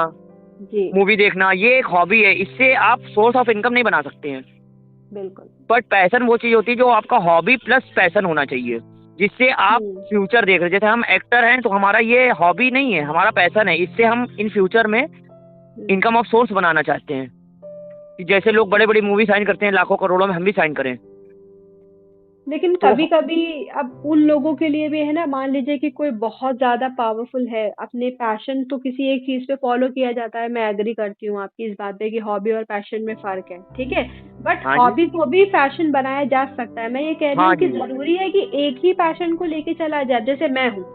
जी मूवी देखना, ये एक हॉबी है। इससे आप सोर्स ऑफ इनकम नहीं बना सकते हैं। बिल्कुल। बट पैशन वो चीज होती है जो आपका हॉबी प्लस पैशन होना चाहिए, जिससे आप फ्यूचर देख रहे हैं। जैसे हम एक्टर हैं तो हमारा ये हॉबी नहीं है, हमारा पैशन है, इससे हम इन फ्यूचर में इनकम ऑफ सोर्स बनाना चाहते हैं। कि जैसे लोग बड़े बड़ी मूवी साइन करते हैं लाखों करोड़ों में, हम भी साइन करें। लेकिन तो कभी कभी अब उन लोगों के लिए भी है ना, मान लीजिए कि कोई बहुत ज्यादा पावरफुल है, अपने पैशन तो किसी एक चीज पे फॉलो किया जाता है। मैं एग्री करती हूँ आपकी इस बात पे कि हॉबी और पैशन में फर्क है, ठीक है। बट हाँ जी, हॉबी को भी पैशन बनाया जा सकता है। मैं ये कह रही हाँ हूँ कि जी, जरूरी है कि एक ही पैशन को लेके चला जाए। जैसे मैं हूँ,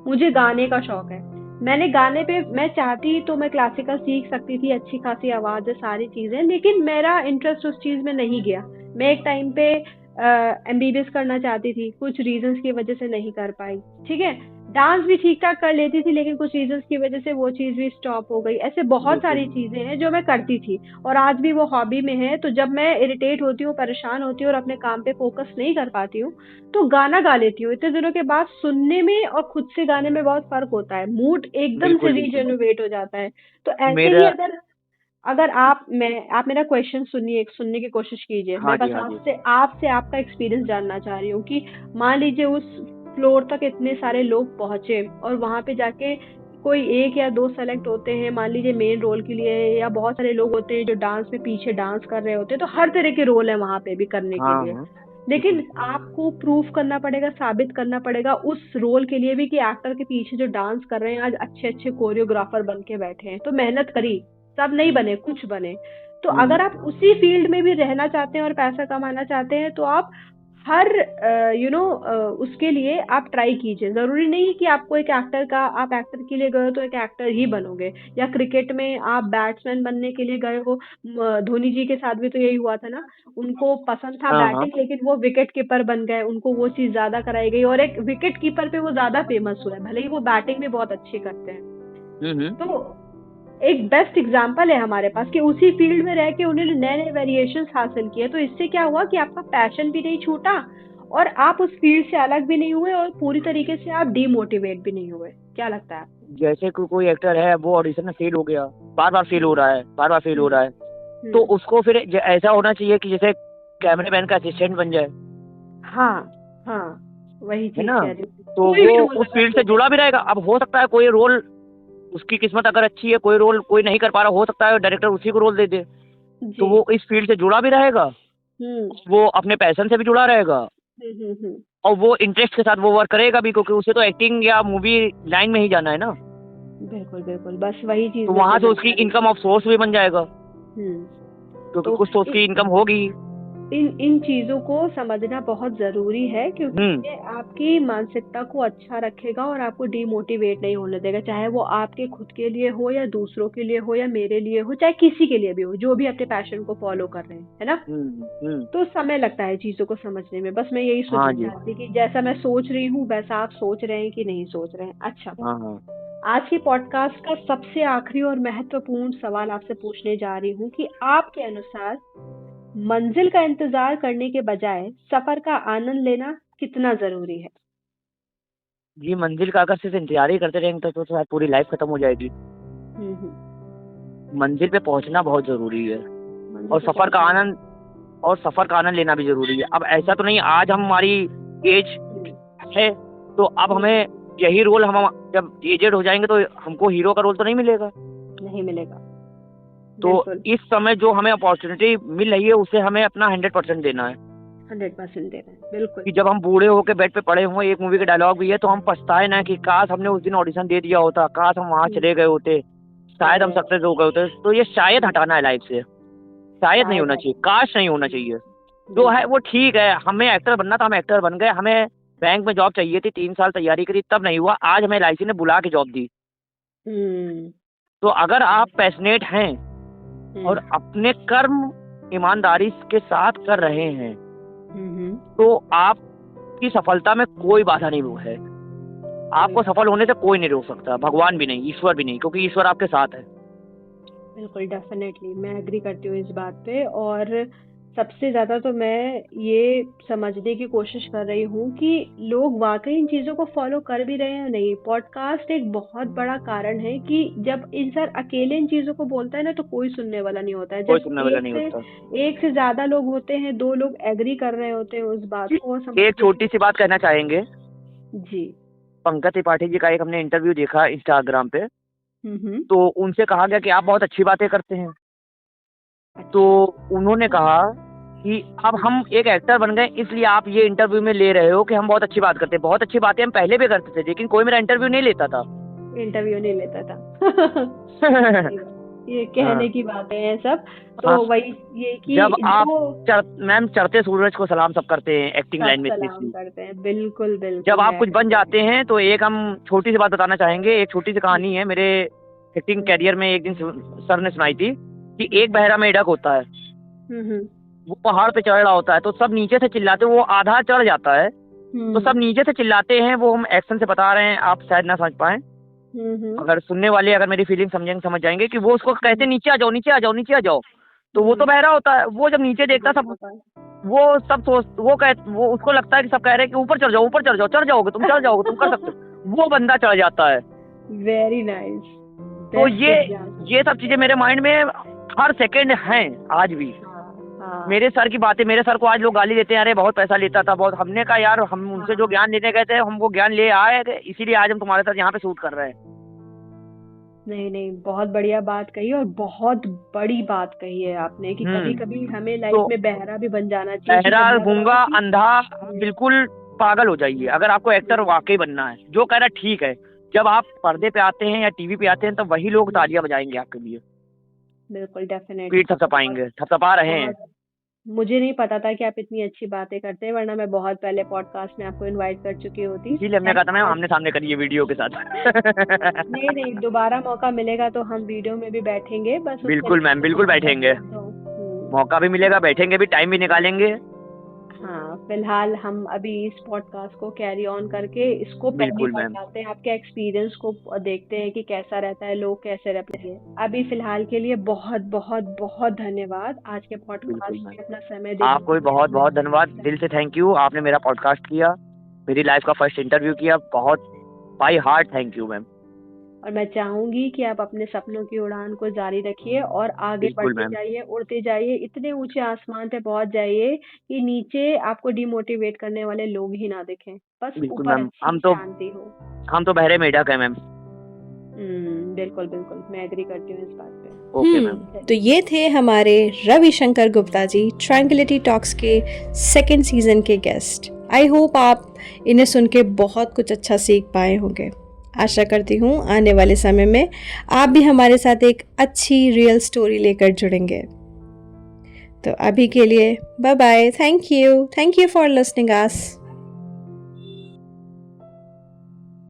मुझे गाने का शौक है, मैंने गाने पे, मैं चाहती तो मैं क्लासिकल सीख सकती थी, अच्छी खासी आवाज है, सारी चीजें, लेकिन मेरा इंटरेस्ट उस चीज में नहीं गया। मैं एक टाइम पे एमबीबीएस करना चाहती थी, कुछ रीजंस की वजह से नहीं कर पाई, ठीक है। डांस भी ठीक ठाक कर लेती थी लेकिन कुछ रीजंस की वजह से वो चीज भी स्टॉप हो गई। ऐसे बहुत बिल्कुल, सारी चीजें हैं जो मैं करती थी और आज भी वो हॉबी में है। तो जब मैं इरिटेट होती हूँ, परेशान होती हूँ और अपने काम पे फोकस नहीं कर पाती हूँ तो गाना गा लेती हूँ। इतने दिनों के बाद सुनने में और खुद से गाने में बहुत फर्क होता है, मूड एकदम से बिल्कुल, बिल्कुल। रीजेनरेट हो जाता है। तो ऐसे ही मेरा, अगर अगर आप मेरा क्वेश्चन सुनिए, सुनने की कोशिश कीजिए। हाँ मैं जी, बस हाँ जी, आपसे आपसे आपका एक्सपीरियंस जानना चाह रही हूँ कि मान लीजिए उस फ्लोर तक इतने सारे लोग पहुंचे और वहां पे जाके कोई 1 या 2 सेलेक्ट होते हैं, मान लीजिए मेन रोल के लिए, या बहुत सारे लोग होते हैं जो डांस में पीछे डांस कर रहे होते हैं। तो हर तरह के रोल है वहां पे भी करने के हाँ लिए, हाँ, लेकिन बिल्कुल, आपको प्रूफ करना पड़ेगा, साबित करना पड़ेगा उस रोल के लिए भी कि एक्टर के पीछे जो डांस कर रहे हैं आज अच्छे अच्छे कोरियोग्राफर बन के बैठे हैं। तो मेहनत करी, सब नहीं बने, कुछ बने। तो अगर आप उसी फील्ड में भी रहना चाहते हैं और पैसा कमाना चाहते हैं तो आप हर उसके लिए आप ट्राई कीजिए। ज़रूरी नहीं है कि आपको आप एक्टर के लिए गए हो तो एक एक्टर ही बनोगे, या क्रिकेट में आप बैट्समैन बनने के लिए गए हो। धोनी जी के साथ भी तो यही हुआ था ना, उनको पसंद था हाँ हाँ। बैटिंग लेकिन वो विकेट कीपर बन गए, उनको वो चीज़ ज़्यादा कराई गई और एक विकेट कीपर पे वो ज़्यादा फेमस हुए, भले ही वो बैटिंग भी बहुत अच्छी करते हैं। हम्म। तो एक बेस्ट एग्जाम्पल है हमारे पास कि उसी फील्ड में रह के उन्होंने नए नए वेरिएशंस हासिल किए। तो इससे क्या हुआ कि आपका पैशन भी नहीं छूटा और आप उस फील्ड से अलग भी नहीं हुए और पूरी तरीके से आप डीमोटिवेट भी नहीं हुए। क्या लगता है आपको? जैसे कोई एक्टर है, वो ऑडिशन में फेल हो गया, बार बार फेल हो रहा है, बार बार फेल हो रहा है, तो उसको फिर ऐसा होना चाहिए कि जैसे कैमरामैन का असिस्टेंट बन जाए, हाँ हाँ, वही है चीज ना। कह रही हूँ। तो कोई भी वो रोल उस अगर फील्ड से जुड़ा भी रहेगा। अब हो सकता है कोई रोल, उसकी किस्मत अगर अच्छी है, कोई रोल कोई नहीं कर पा रहा, हो सकता है डायरेक्टर उसी को रोल दे दे, तो जी। वो इस फील्ड से जुड़ा भी रहेगा, हम्म वो अपने पैशन से भी जुड़ा रहेगा, हम्म। और वो इंटरेस्ट के साथ वो वर्क करेगा भी, क्योंकि उसे तो एक्टिंग या मूवी लाइन में ही जाना है ना। बिल्कुल बिल्कुल, बस वही चीज तो मैं वहां से कहना उसकी चाह रही इनकम थी। ऑफ सोर्स भी बन जाएगा, हम्म क्योंकि तो कुछ तो उसकी इनकम होगी। इन चीजों को समझना बहुत जरूरी है, क्योंकि हम्म ये आपकी मानसिकता को अच्छा रखेगा और आपको डीमोटिवेट नहीं होने देगा, चाहे वो आपके खुद के लिए हो या दूसरों के लिए हो या मेरे लिए हो, चाहे किसी के लिए भी हो, जो भी अपने पैशन को फॉलो कर रहे हैं, है ना। हम्म। तो समय लगता है चीजों को समझने में, बस मैं यही हाँ सुनना जी। चाहती कि जैसा मैं सोच रही हूँ वैसा आप सोच रहे हैं कि नहीं सोच रहे हैं। अच्छा, हाँ हाँ। आज के पॉडकास्ट का सबसे आखिरी और महत्वपूर्ण सवाल आपसे पूछने जा रही हूँ कि आपके अनुसार मंजिल का इंतजार करने के बजाय सफर का आनंद लेना कितना जरूरी है? जी, मंजिल का अगर सिर्फ इंतजार ही करते रहेंगे तो शायद पूरी लाइफ खत्म हो जाएगी। मंजिल पे पहुंचना बहुत जरूरी है, मंजिल और पे सफर का पहुंचना। आनंद सफर का आनंद लेना भी जरूरी है। अब ऐसा तो नहीं आज हमारी एज है, तो अब हमें यही रोल, हम जब एजेड हो जाएंगे तो हमको हीरो का रोल तो नहीं मिलेगा। नहीं मिलेगा। तो बिल्कुल। इस समय जो हमें अपॉर्चुनिटी मिल रही है उसे हमें अपना 100% देना है। 100% दे रहे हैं, बिल्कुल। कि जब हम बूढ़े होकर बेड पे पड़े हुए, एक मूवी का डायलॉग भी है, तो हम पछताए ना कि काश हमने उस दिन ऑडिशन दे दिया होता, काश हम वहां चले गए होते, शायद हम सक्सेस हो गए होते। तो ये शायद हटाना है लाइफ से, शायद नहीं होना चाहिए, काश नहीं होना चाहिए। जो है वो ठीक है, हमें एक्टर बनना था, हम एक्टर बन गए, हमें बैंक में जॉब चाहिए थी, 3 साल तैयारी करी तब नहीं हुआ, आज हमें LIC ने बुला के जॉब दी। हम्म तो अगर आप पैशनेट हैं और अपने कर्म ईमानदारी के साथ कर रहे हैं, तो आपकी सफलता में कोई बाधा नहीं है। आपको सफल होने से कोई नहीं रोक सकता, भगवान भी नहीं, ईश्वर भी नहीं, क्योंकि ईश्वर आपके साथ है। बिल्कुल, डेफिनेटली मैं एग्री करती हूँ इस बात पे। और सबसे ज़्यादा तो मैं ये समझने की कोशिश कर रही हूँ कि लोग वाकई इन चीज़ों को फॉलो कर भी रहे हैं या नहीं। पॉडकास्ट एक बहुत बड़ा कारण है कि जब इंसान अकेले इन चीज़ों को बोलता है ना, तो कोई सुनने वाला नहीं होता है। कोई जब सुनने वाला नहीं होता। एक से ज़्यादा लोग होते हैं, 2 लोग एग्री कर रहे होते हैं उस बात को और एक समझने छोटी की। सी बात कहना चाहेंगे। जी। पंकज त्रिपाठी जी का एक हमने इंटरव्यू देखा इंस्टाग्राम पे, हम्म। तो उनसे कहा गया कि आप बहुत अच्छी बातें करते हैं। तो उन्होंने कहा कि अब हम एक एक्टर बन गए, इसलिए आप ये इंटरव्यू में ले रहे हो कि हम बहुत अच्छी बात करते हैं। बहुत अच्छी बातें हम पहले भी करते थे, लेकिन कोई मेरा इंटरव्यू नहीं लेता था। इंटरव्यू नहीं लेता था। ये कहने की बातें हैं सब। तो हाँ, वही ये कि जब आप जो मैम चढ़ते सूरज को सलाम सब करते हैं एक्टिंग लाइन सब में सलाम स्पेशली। करते हैं, बिल्कुल बिल्कुल। जब आप मैं कुछ बन जाते हैं तो एक हम छोटी सी बात बताना चाहेंगे। एक छोटी सी कहानी है मेरे एक्टिंग कैरियर में, एक दिन सर ने सुनाई थी कि एक बहरा मेढक होता है, वो पहाड़ पे चढ़ रहा होता है, तो सब नीचे से चिल्लाते हैं, वो आधा चढ़ जाता है, तो सब नीचे से चिल्लाते हैं। वो हम एक्शन से बता रहे हैं, आप शायद ना समझ पाए, अगर सुनने वाले अगर मेरी फीलिंग समझेंगे समझ जाएंगे कि वो उसको कहते हैं नीचे आ जाओ, नीचे आ जाओ, नीचे आ जाओ। तो वो तो बहरा होता है, वो जब नीचे देखता सब, वो उसको लगता है कि सब कह रहे हैं कि ऊपर चढ़ जाओ, ऊपर चढ़ जाओ, चढ़ जाओगे तुम, चढ़ जाओगे तुम, कर सकते हो। वो बंदा चढ़ जाता है। Very nice. तो ये सब चीजें मेरे माइंड में हर सेकंड हैं आज भी। मेरे सर की बातें, मेरे सर को आज लोग गाली देते हैं, अरे बहुत पैसा लेता था बहुत। हमने कहा यार, हम उनसे जो ज्ञान लेने गए थे हम वो ज्ञान ले आए, इसीलिए आज हम तुम्हारे साथ यहाँ पे शूट कर रहे हैं। नहीं नहीं, बहुत बढ़िया बात कही और बहुत बड़ी बात कही है आपने कि कभी कभी हमें लाइफ तो में बहरा भी बन जाना चाहिए। बहरा, गूंगा, अंधा, बिल्कुल पागल हो जाइए अगर आपको एक्टर वाकई बनना है। जो कह रहा है ठीक है, जब आप पर्दे पे आते हैं या टीवी पे आते हैं तो वही लोग तालियां बजाएंगे आपके लिए, बिल्कुल, डेफिनेटली पीठ थपथपाएंगे, थपथपा रहे हैं। मुझे नहीं पता था कि आप इतनी अच्छी बातें करते हैं, वरना मैं बहुत पहले पॉडकास्ट में आपको इनवाइट कर चुकी होती। इसीलिए हमने कहा था मैम आमने सामने करिए वीडियो के साथ। नहीं नहीं, दोबारा मौका मिलेगा तो हम वीडियो में भी बैठेंगे, बस बिल्कुल मैम, बिल्कुल बैठेंगे, मौका भी मिलेगा, बैठेंगे भी, टाइम भी निकालेंगे। हाँ, फिलहाल हम अभी इस पॉडकास्ट को कैरी ऑन करके इसको बिल्कुल पहले मैम। बताते हैं, आपके एक्सपीरियंस को देखते हैं कि कैसा रहता है, लोग कैसे रहते हैं। अभी फिलहाल के लिए बहुत बहुत बहुत धन्यवाद आज के बिल्कुल पॉडकास्ट मैम, में अपना समय देने आपको भी के लिए। बहुत बहुत धन्यवाद, दिल से थैंक यू। आपने मेरा पॉडकास्ट किया, मेरी लाइफ का फर्स्ट इंटरव्यू किया, बहुत by heart thank you ma'am. और मैं चाहूंगी कि आप अपने सपनों की उड़ान को जारी रखिए और आगे बिल्कुल बढ़ते मैम। जाइए, उड़ते जाइए, इतने ऊंचे आसमान पे पहुंच जाइए कि नीचे आपको डिमोटिवेट करने वाले लोग ही ना दिखें, बस बिल्कुल ऊपर मैम, अच्छी शांति हो। हम तो बहरे मेढक है मैम। बिल्कुल बिल्कुल, मैं एग्री करती हूँ इस बात पे। Okay ma'am. तो ये थे हमारे रविशंकर गुप्ता जी, ट्रैंक्विलिटी टॉक्स के सेकंड सीजन के गेस्ट। आई होप आप इन्हें सुन के बहुत कुछ अच्छा सीख पाए होंगे। आशा करती हूँ आने वाले समय में आप भी हमारे साथ एक अच्छी रियल स्टोरी लेकर जुड़ेंगे। तो अभी के लिए bye bye, thank you for listening us.